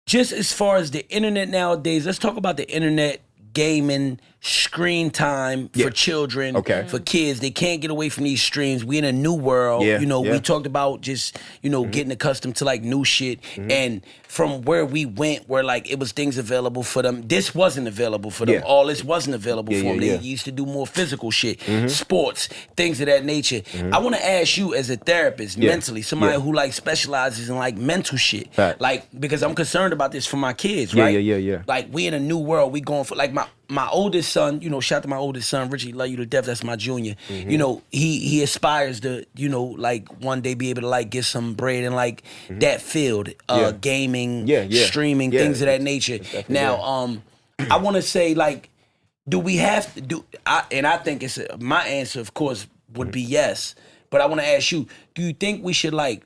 just as far as the internet nowadays? Let's talk about the internet, gaming, screen time for children, for kids. They can't get away from these streams. We in a new world. We talked about just getting accustomed to like new shit and from where we went, where like it was things available for them. This wasn't available for them. All this wasn't available for them. They used to do more physical shit, sports, things of that nature. I want to ask you as a therapist, mentally, somebody who like specializes in like mental shit, like because I'm concerned about this for my kids, right? Like we in a new world. We going for like my oldest son, shout out to my oldest son, Richie, love you to death. That's my junior. He aspires to, like one day be able to like get some bread in like that field, gaming, streaming, things of that nature. Now, I want to say like, do we have to do? I think my answer, of course, would be yes. But I want to ask you, do you think we should like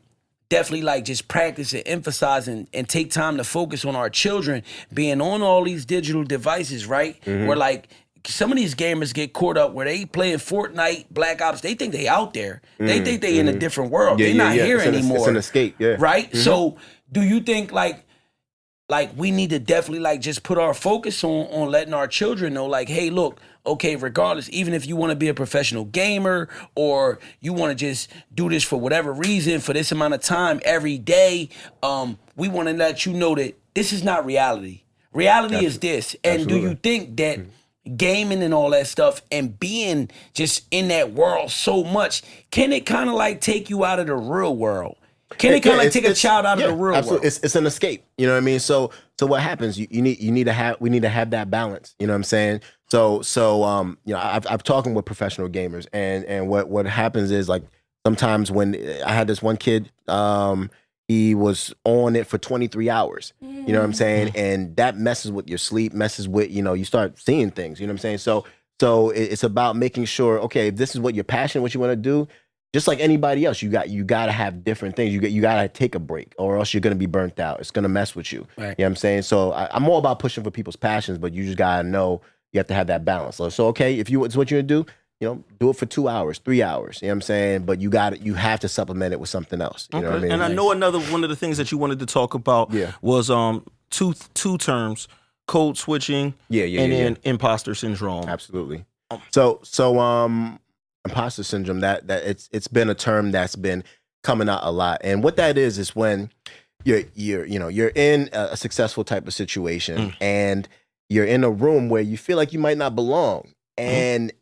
definitely like just practice and emphasize and take time to focus on our children being on all these digital devices, right? Where like some of these gamers get caught up where they playing Fortnite, Black Ops, they think they out there. They think they in a different world. They're not here anymore. It's an escape, right? So do you think like we need to definitely like just put our focus on letting our children know like, hey, look, okay, regardless, even if you want to be a professional gamer or you want to just do this for whatever reason for this amount of time every day, we want to let you know that this is not reality. Reality is this. And do you think that gaming and all that stuff and being just in that world so much, can it kind of like take you out of the real world? Can it kind of like take a child out of the real world? It's an escape. You know what I mean? So what happens? We need to have that balance. You know what I'm saying? So I've talking with professional gamers and what happens is like Sometimes when I had this one kid, he was on it for 23 hours. You know what I'm saying? And that messes with your sleep, messes with, you start seeing things. You know what I'm saying? So it's about making sure, okay, if this is what you're passionate, what you want to do, just like anybody else, you got to have different things. You got to take a break, or else you're going to be burnt out. It's going to mess with you. Right. You know what I'm saying? So I'm all about pushing for people's passions, but you just got to know you have to have that balance. So okay, if it's what you're going to do, do it for 2 hours, 3 hours. You know what I'm saying? But you have to supplement it with something else. You know what I mean? And I know another one of the things that you wanted to talk about was two terms: code switching, and then imposter syndrome. Absolutely. So imposter syndrome, that it's been a term that's been coming out a lot. And what that is when you're in a successful type of situation and you're in a room where you feel like you might not belong. And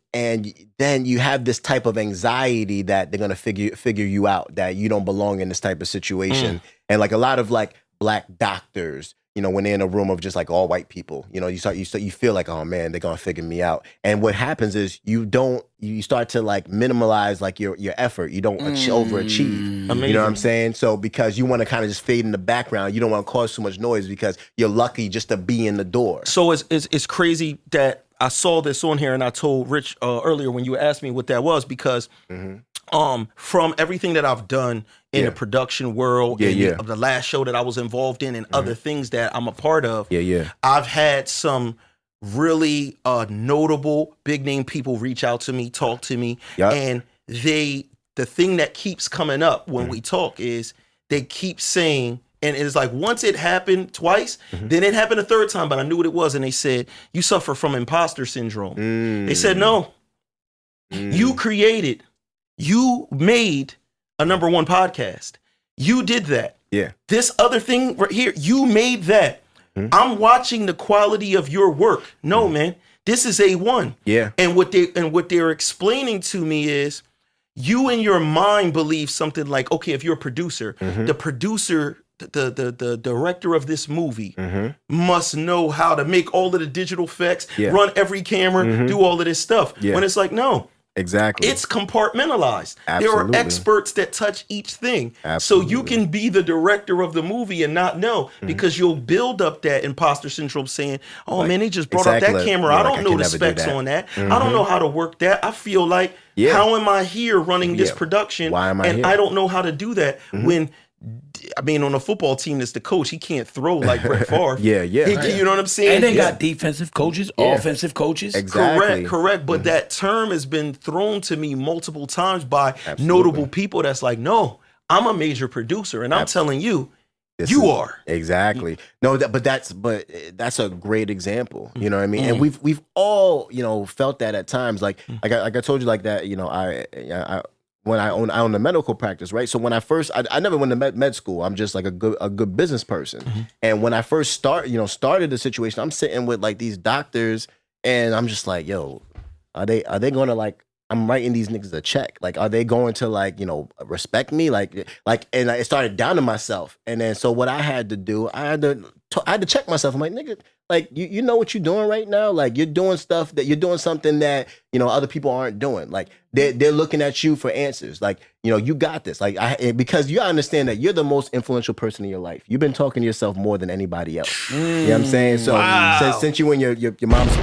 then you have this type of anxiety that they're gonna figure you out, that you don't belong in this type of situation. And like a lot of like Black doctors, when they're in a room of just like all white people, you feel like, oh man, they're gonna figure me out. And what happens is you start to like minimalize like your effort. You don't overachieve. Amazing. You know what I'm saying? So because you want to kind of just fade in the background, you don't want to cause too much noise because you're lucky just to be in the door. So it's crazy that I saw this on here, and I told Rich earlier when you asked me what that was, because from everything that I've done in the production world, the last show that I was involved in, and other things that I'm a part of, I've had some really notable big name people reach out to me, talk to me, and the thing that keeps coming up when we talk is they keep saying, and it's like once it happened twice, then it happened a third time, but I knew what it was, and they said, you suffer from imposter syndrome. They said, no, you made a #1 podcast. You did that. Yeah. This other thing right here, you made that. I'm watching the quality of your work. No, man, this is A1. Yeah. And what they're explaining to me is, you in your mind believe something like, okay, if you're a producer, the producer, the director of this movie must know how to make all of the digital effects, run every camera, do all of this stuff. When it's like, no. Exactly. It's compartmentalized. Absolutely. There are experts that touch each thing. Absolutely. So you can be the director of the movie and not know, because you'll build up that imposter syndrome saying, oh like, man, they just brought up that camera. I don't know the specs on that. I don't know how to work that. I feel like, how am I here running this production? Why am I here? I don't know how to do that when, I mean, on a football team that's the coach, he can't throw like Brett Favre. You know what I'm saying? And they got defensive coaches, offensive coaches. Exactly. Correct. But that term has been thrown to me multiple times by notable people that's like, no, I'm a major producer, and I'm telling you, you are. Exactly. No, but that's a great example. You know what I mean? And we've all, felt that at times. Like I told you, like that, I when I own a medical practice, right? So when I never went to med school. I'm just like a good business person. And when I first started the situation, I'm sitting with like these doctors, and I'm just like, yo, are they going to like, I'm writing these niggas a check. Like, are they going to like, respect me? Like, and I started doubting myself. And then so what I had to do, I had to check myself. I'm like, nigga, like you know what you're doing right now? Like you're doing something that, other people aren't doing. Like they're looking at you for answers. Like, you got this. Like because you understand that you're the most influential person in your life. You've been talking to yourself more than anybody else. You know what I'm saying? So since you in your mom's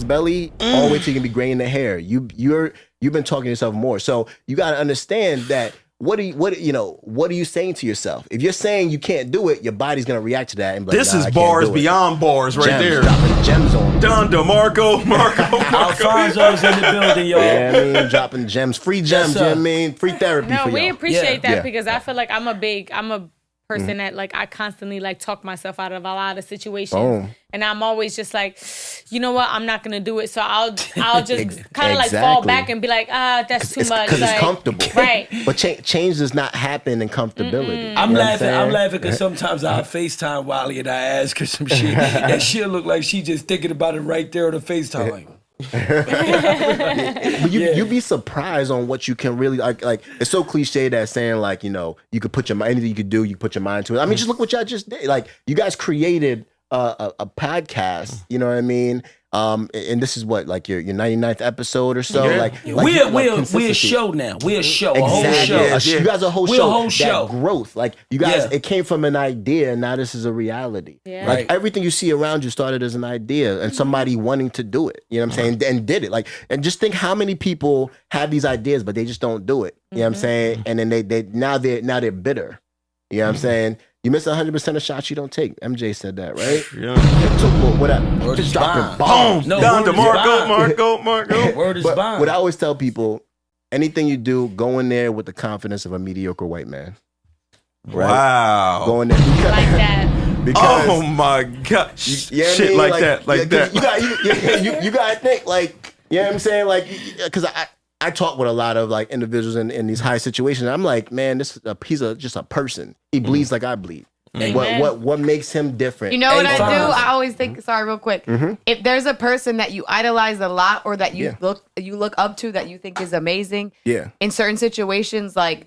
belly, all the way till you can be gray in the hair, you've been talking to yourself more. So you got to understand that. What are you saying to yourself? If you're saying you can't do it, your body's gonna react to that and be like, this is bars beyond bars right there. Dropping gems on Don DeMarco, Alfonso's in the building, y'all. Yeah, I mean, dropping gems, free gems. You know what I mean? Free therapy. No, for we y'all. appreciate that because I feel like I'm a person that like I constantly like talk myself out of a lot of situations, and I'm always just like, you know what, I'm not gonna do it. So I'll just kind of like fall back and be like, that's too much. Because it's comfortable, right? But change does not happen in comfortability. I'm laughing because sometimes I FaceTime Wally and I ask her some shit, and she'll look like she just thinking about it right there on the FaceTime. But you'd be surprised on what you can really like. It's so cliche that saying like, you could put your mind, anything you could do, you put your mind to it. I mean, just look what y'all just did. Like you guys created a podcast, you know what I mean? And this is what, like your 99th episode or so. Yeah. Like we're a show now. We're a show. Exactly. A whole show. You guys are a whole we're show. A whole show. That growth. Like you guys, it came from an idea, and now this is a reality. Yeah. Like everything you see around you started as an idea, and somebody wanting to do it. You know what I'm saying? And did it. Like, and just think how many people have these ideas, but they just don't do it. You know what I'm saying? And then now they're bitter. You know what I'm saying? You miss 100% of shots you don't take. MJ said that, right? Yeah. So what up? Just dropping bombs. No, down to Marco. Word is bond. What I always tell people, anything you do, go in there with the confidence of a mediocre white man. Right? Wow. Go in there. Like that. Because, oh my God. Shit I mean? like that. You gotta think, like, you know what I'm saying? Like, because I talk with a lot of like individuals in these high situations. I'm like, man, he's just a person. He bleeds like I bleed. What makes him different? You know what I do? I always think. Sorry, real quick. If there's a person that you idolize a lot, or that you look up to, that you think is amazing, in certain situations, like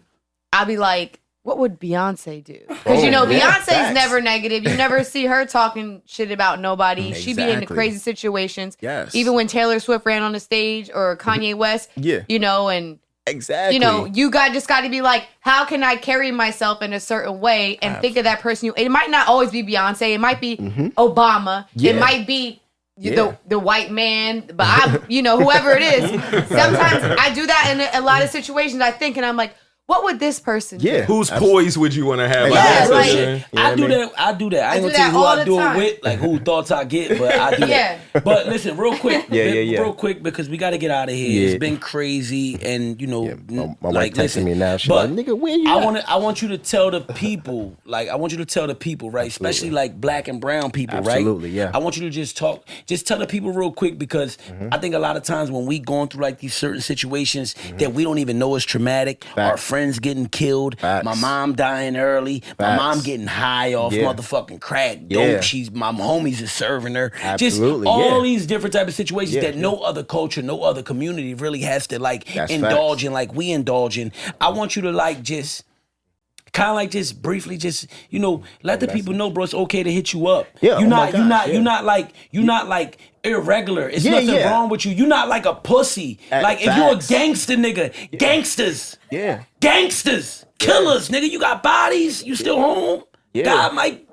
I'll be like, what would Beyonce do? Because Beyonce's never negative. You never see her talking shit about nobody. She be in the crazy situations. Yes. Even when Taylor Swift ran on the stage, or Kanye West. And exactly. You just got to be like, how can I carry myself in a certain way and think of that person? It might not always be Beyonce. It might be Obama. Yeah. It might be the white man. But whoever it is. Sometimes I do that in a lot of situations. I think, and I'm like, what would this person do? Whose poise would you want to have? I do that. I ain't gonna tell you who I do it with, like who thoughts I get, but I do that. But listen, real quick, real quick, because we got to get out of here. It's been crazy, and my wife texting me now. She's like, nigga, where you at? I want you to tell the people, right? Absolutely. Especially like black and brown people, Absolutely, right? yeah. I want you to just tell the people real quick, because I think a lot of times when we going through like these certain situations that we don't even know is traumatic, our friends getting killed, my mom dying early, my mom getting high off motherfucking crack, dope. My homies is serving her. Absolutely, just all these different type of situations that no other culture, no other community really has to like indulge in, like we indulge in. I want you to like just kind of like just briefly let the people know, bro, it's okay to hit you up. You're not like irregular. It's nothing wrong with you. You're not like a pussy. Like if you're a gangster nigga, gangsters. Gangsters. Killers, nigga. You got bodies, you still home. God might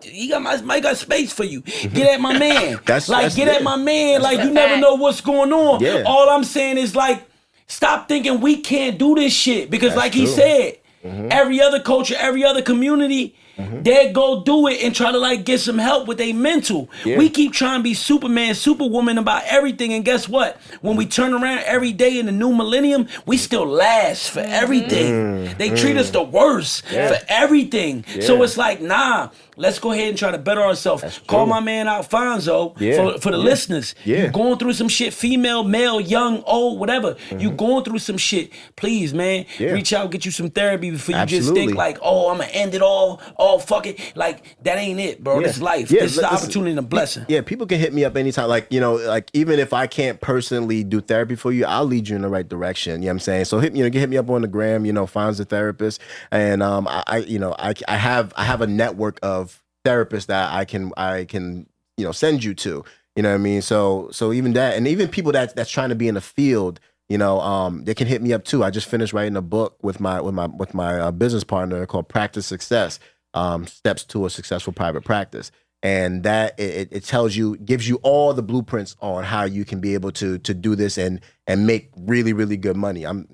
got space for you. Get at my man. Get at my man. Like you never know what's going on. All I'm saying is like, stop thinking we can't do this shit. Because like he said, every other culture, every other community, they go do it and try to like get some help with their mental. We keep trying to be Superman, Superwoman about everything, and guess what? When we turn around every day in the new millennium, we still last for everything. They treat us the worst for everything. So it's like, nah, let's go ahead and try to better ourselves. Call my man Alphonso for the listeners. You going through some shit, female, male, young, old, whatever. You going through some shit. Please, man, reach out, get you some therapy before you just think like, oh, I'm gonna end it all fuck it. Like, that ain't it, bro. This is life. This is the opportunity and a blessing. Yeah, people can hit me up anytime. Like, like even if I can't personally do therapy for you, I'll lead you in the right direction. You know what I'm saying? So hit me up on the gram, Fonz the therapist. And I have a network of therapists that I can send you to. You know what I mean? So even that, and even people that's trying to be in the field, they can hit me up too. I just finished writing a book with my business partner called Practice Success, Steps to a Successful Private Practice. And that it tells you, gives you all the blueprints on how you can be able to do this and make really, really good money. I'm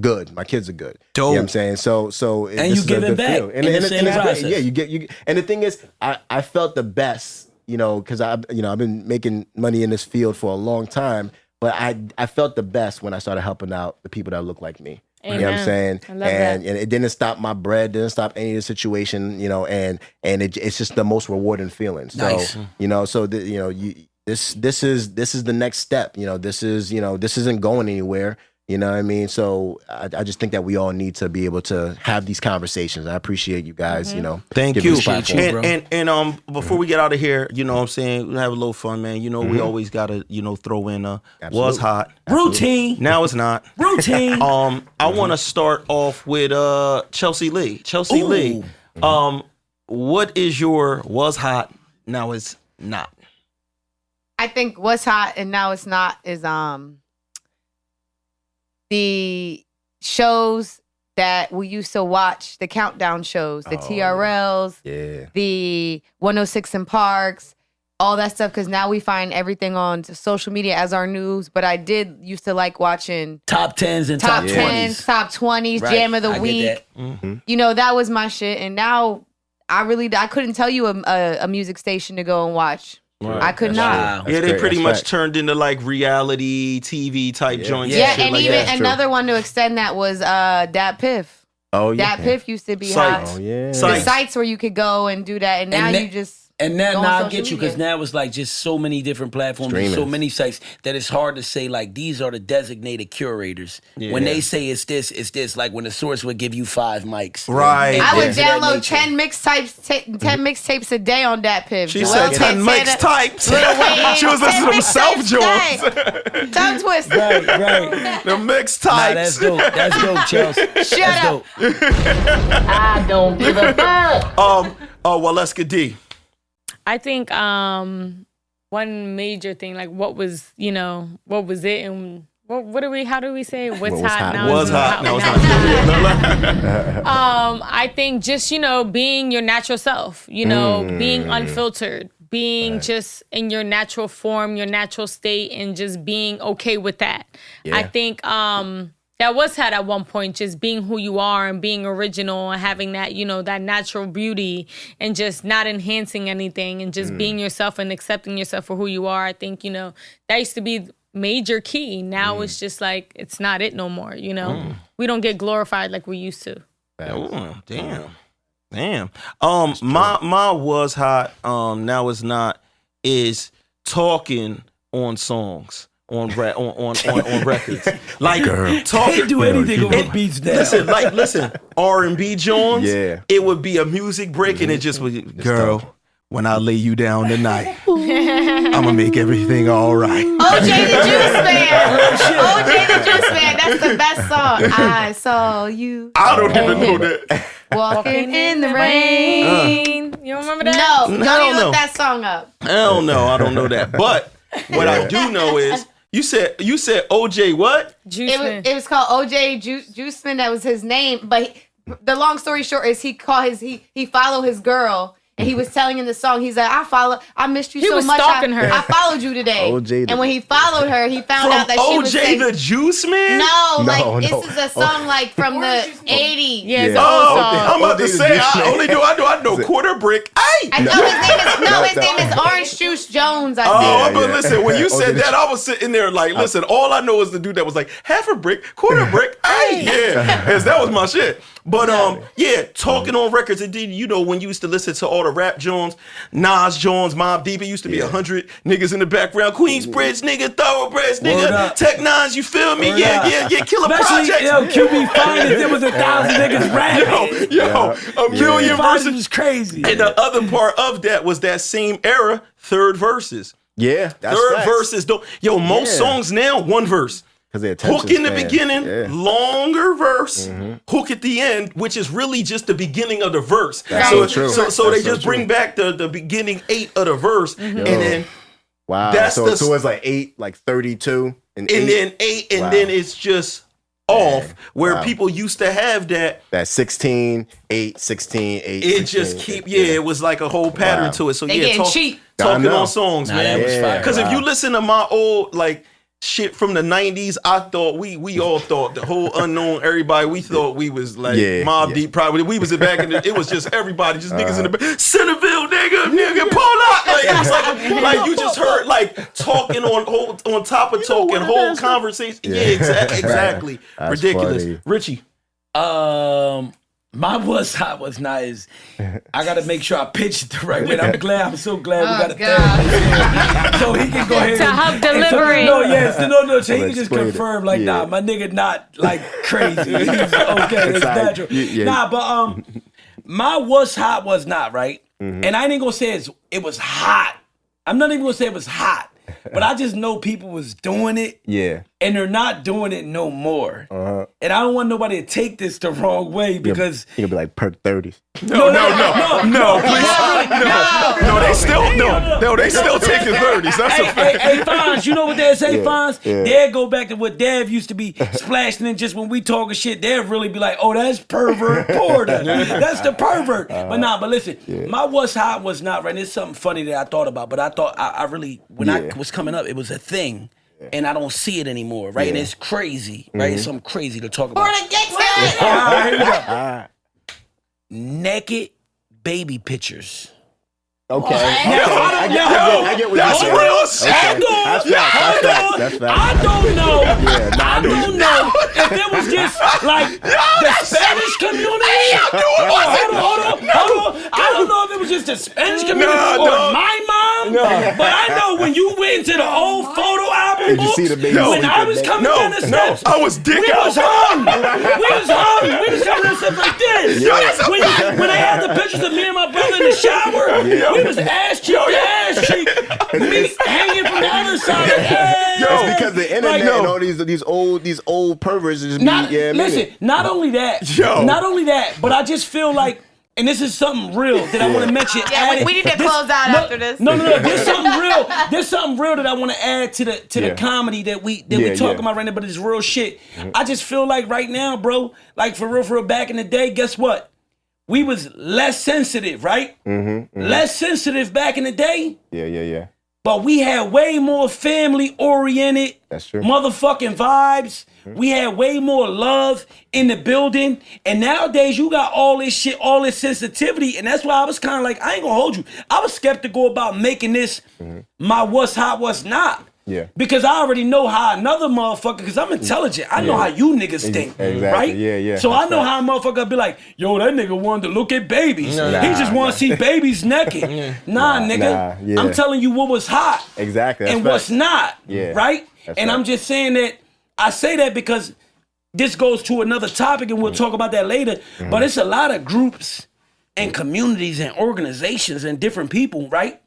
good. My kids are good. Dope. You know what I'm saying? So and you give it back and in the same process. Yeah, you get. And the thing is, I felt the best, because I've been making money in this field for a long time, but I felt the best when I started helping out the people that look like me. Amen. You know what I'm saying? I love that. And it didn't stop my bread, didn't stop any of the situation, and it's just the most rewarding feeling. So, nice. This is the next step. This isn't going anywhere. You know what I mean? So I just think that we all need to be able to have these conversations. I appreciate you guys, Thank give you. this platform. And before we get out of here, you know what I'm saying, we have a little fun, man. We always gotta, throw in was hot. Routine. Now it's not. Routine. I wanna start off with Chelsea Lee. Chelsea Lee. What is your was hot, now it's not? I think what's hot and now it's not is the shows that we used to watch, the countdown shows, the TRLs, the 106 in Parks, all that stuff, because now we find everything on social media as our news. But I used to like watching top 10s and top 10s, top 20s, right. Jam of the Week. You know, that was my shit. And now I couldn't tell you a music station to go and watch. Right. I could not. Yeah, they pretty much turned into like reality TV type joints. Yeah, and like even another one to extend that was Dat Piff. Oh yeah, Dat Piff used to be hot. Oh yeah, the sites where you could go and do that, and now you just. And now I get you, because now it's like just so many different platforms and so many sites that it's hard to say like these are the designated curators. Yeah. When they say it's this. Like when the source would give you 5 mics. Right. I would download 10 mixtapes a day on Dat Piff. She said 10 mixtapes. She was listening to them self-joints. Tongue twist. Right. The mixtapes. Nah, that's dope, Chelsea. Shut up. I don't give a fuck. Well, let's get D. I think one major thing, like what was it, and how do we say what's hot now? What's hot now? I think just being your natural self, being unfiltered, being just in your natural form, your natural state, and just being okay with that. Yeah. I think that was hot at one point, just being who you are and being original and having that, that natural beauty and just not enhancing anything and just being yourself and accepting yourself for who you are. I think, that used to be major key. Now it's just like, it's not it no more, We don't get glorified like we used to. Oh, damn. My was hot, now it's not, is talking on songs. On records, like talking. Can't do anything over beats now. Listen, R&B Jones. Yeah, it would be a music break, and it just would. Girl, when I lay you down tonight, I'ma make everything all right. OJ the Juice Man. OJ the Juice Man. That's the best song. I saw you. I don't even know that. Walking in the rain. You don't remember that? No, don't even look that song up. Hell no, I don't know that. But what I do know is. You said OJ what? It was called OJ Juiceman. That was his name. But the long story short is he followed his girl. And he was telling in the song, he's like, I missed you so much. He was stalking her. I followed you today. And when he followed her, he found out that she was OJ the Juice Man? No, this is a song like from the 80s. Yeah, it's an old song. I'm about to say, I know Quarter Brick. Hey! His name is Orange Juice Jones, I think. But listen, when you said that, I was sitting there like, listen, all I know is the dude that was like, half a brick, quarter brick, hey! Yeah, that was my shit. But talking on records, indeed, when you used to listen to all the rap Jones, Nas Jones, Mobb Deep, it used to be 100 niggas in the background, Queensbridge nigga, Thoroughbreds nigga, Tech Nines, you feel me? Yeah, Killer Projects. QB Finest, there was 1,000 niggas rapping. A million verses was crazy. And the other part of that was that same era, third verses. Yeah, that's third facts. verses. Most songs now, one verse. Hook in the beginning, longer verse, hook at the end, which is really just the beginning of the verse. So they just bring back the beginning 8 of the verse, and then so it's like 8, like 32, and then 8, and then it's just off. Where people used to have that 16, 8, 16, 8. It 16, just keep it was like a whole pattern to it. So they talking on songs, man. Because if you listen to my old shit from the 90s, I thought we all thought the whole unknown everybody, we thought we was like Mobb Deep, probably we was back in it was just everybody, just niggas in the back, Centerville nigga, pull up. Like it was like you just heard like talking on top of talking, whole conversation. Yeah, exactly. Ridiculous. Funny. Richie. My was hot was not is I gotta make sure I pitch it the right way. I'm so glad we got a therapist. So he can go ahead to help deliver it. So he can just confirm like, nah, my nigga not like crazy. He's okay, it's natural. But my was hot was not, right? And I ain't gonna say it was hot. I'm not even gonna say it was hot. But I just know people was doing it. Yeah. And they're not doing it no more. And I don't want nobody to take this the wrong way because you'll be like perk 30s. No, please. No, they still they still taking 30s. That's a fact. Hey, Fonz, you know what they say, Fonz? They'll go back to what Dev used to be splashing in just when we talking shit. They'll really be like, oh, that's pervert Porter. That's the pervert. But listen, my what's hot was not right. It's something funny that I thought about, but I thought I really, when I was coming up, it was a thing. And I don't see it anymore, right? And it's crazy, right? It's something crazy to talk about. Porter gets it. Here we go. Naked baby pictures. Okay. I get what you're saying. That's real. I don't know. I don't know if it was just like the Spanish community. Hold on. I don't know if it was just the Spanish community or my mom. But I know when you went to the old photo album books, when I was coming down the steps, I was dick out. We was hung. We was coming down the steps like this. When they had the pictures of me and my brother in the shower, we was ass cheek to ass cheek. Me hanging from the other side. It's because the internet and all these old perverts just not only that, but I just feel like, and this is something real that I want to mention. Yeah, we need to close out after this. No. There's something real that I want to add to the comedy that we talking about right now, but it's real shit. I just feel like right now, bro, like for real, back in the day, guess what? We was less sensitive, right? Less sensitive back in the day. Yeah. But we had way more family-oriented motherfucking vibes. We had way more love in the building. And nowadays, you got all this shit, all this sensitivity. And that's why I was kind of like, I ain't gonna hold you. I was skeptical about making this my what's hot, what's not. Yeah. Because I already know how another motherfucker, because I'm intelligent. I know how you niggas think, right? Yeah. So I know how a motherfucker be like, yo, that nigga wanted to look at babies. He just want to see babies naked. Nah, nigga. I'm telling you what was hot. Exactly. And what's not, right? And I'm just saying that, I say that because this goes to another topic and we'll talk about that later. But it's a lot of groups and communities and organizations and different people, right?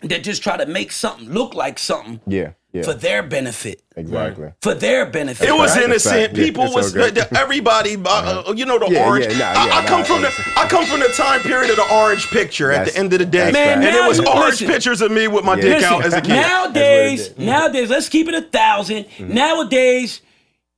That just try to make something look like something for their benefit. Exactly. For their benefit. It was innocent. People was everybody. You know the orange. I come from the time period of the orange picture. At the end of the day, and it was orange pictures of me with my dick out as a kid. Nowadays, let's keep it 1,000. Nowadays,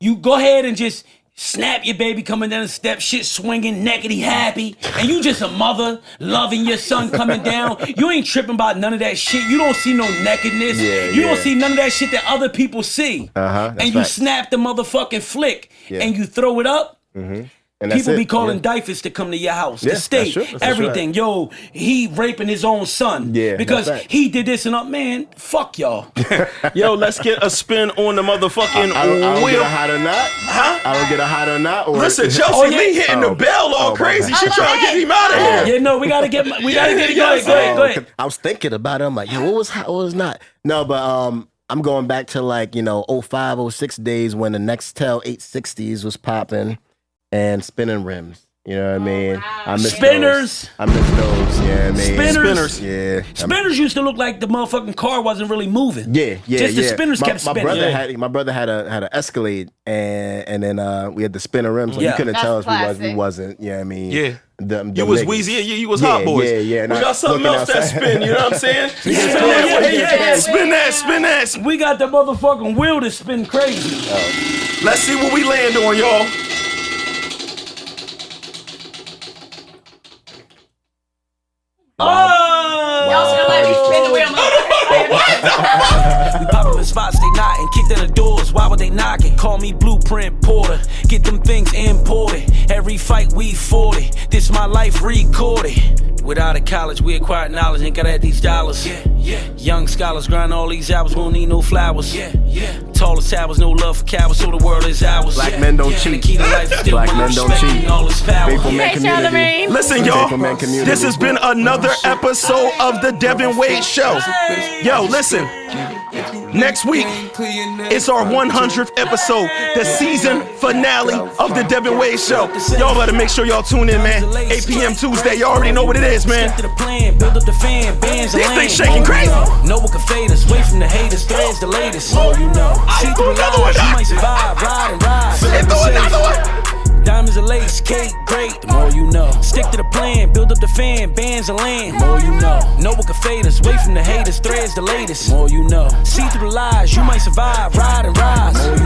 you go ahead and just snap your baby coming down the steps, shit swinging, neckety happy, and you just a mother loving your son coming down. You ain't tripping about none of that shit. You don't see no nakedness. You don't see none of that shit that other people see. And you snap the motherfucking flick and you throw it up. And people be calling diapers to come to your house, the state, everything. Right. Yo, he raping his own son because he did this and up. Man, fuck y'all. Yo, let's get a spin on the motherfucking I don't wheel. Get a hot or not. Huh? I don't get a hot or not. Or listen, Chelsea Lee hitting the bell all crazy. She trying to get him out of here. Yeah, no, we gotta get it. Go ahead. I was thinking about it. I'm like, yo, what was hot? What was not? No, but I'm going back to like 05, 06 days when the Nextel 860s was popping. And spinning rims, you know what I mean? Wow. I miss Spinners. Those. I miss those, yeah, man. Spinners. Yeah. Spinners used to look like the motherfucking car wasn't really moving. Yeah. Just the spinners kept spinning. My brother had an Escalade, and then we had the spinner rims. So you couldn't tell us we wasn't. Yeah, I mean. Yeah. You was Weezy, you was Hot Boys. Yeah. We got something else that spin, you know what I'm saying? Spin that. We got the motherfucking wheel to spin crazy. Let's see what we land on, y'all. Oh! Y'all should let me spin the wheel. We pop up in spots, they knocking. Kick down the doors, why would they knocking? Call me Blueprint Porter. Get them things imported. Every fight we fought it. This my life recorded. Without a college, we acquired knowledge. Ain't gotta have these dollars. Young scholars grind all these hours. Won't need no flowers. Tallest towers, no love for cowards. So the world is ours. Black men don't cheat. Black men don't cheat. Faithful men community. Listen, y'all. This has been another episode of the Devinwade Show. Yo, listen. Next week, it's our 100th episode, the season finale of the Devinwade Show. Y'all better make sure y'all tune in, man. 8 p.m. Tuesday. Y'all already know what it is, man. These things shaking crazy. No one can fade us. Wait from the haters. Threads the latest. Oh, you know. I threw another one. You might survive. Ride and ride. Throw another one. Diamonds and lace, cake, great, the more you know. Stick to the plan, build up the fan, bands and land, the more you know. Know what can fade us, wait from the haters, threads the latest, the more you know. See through the lies, you might survive, ride and rise, the more you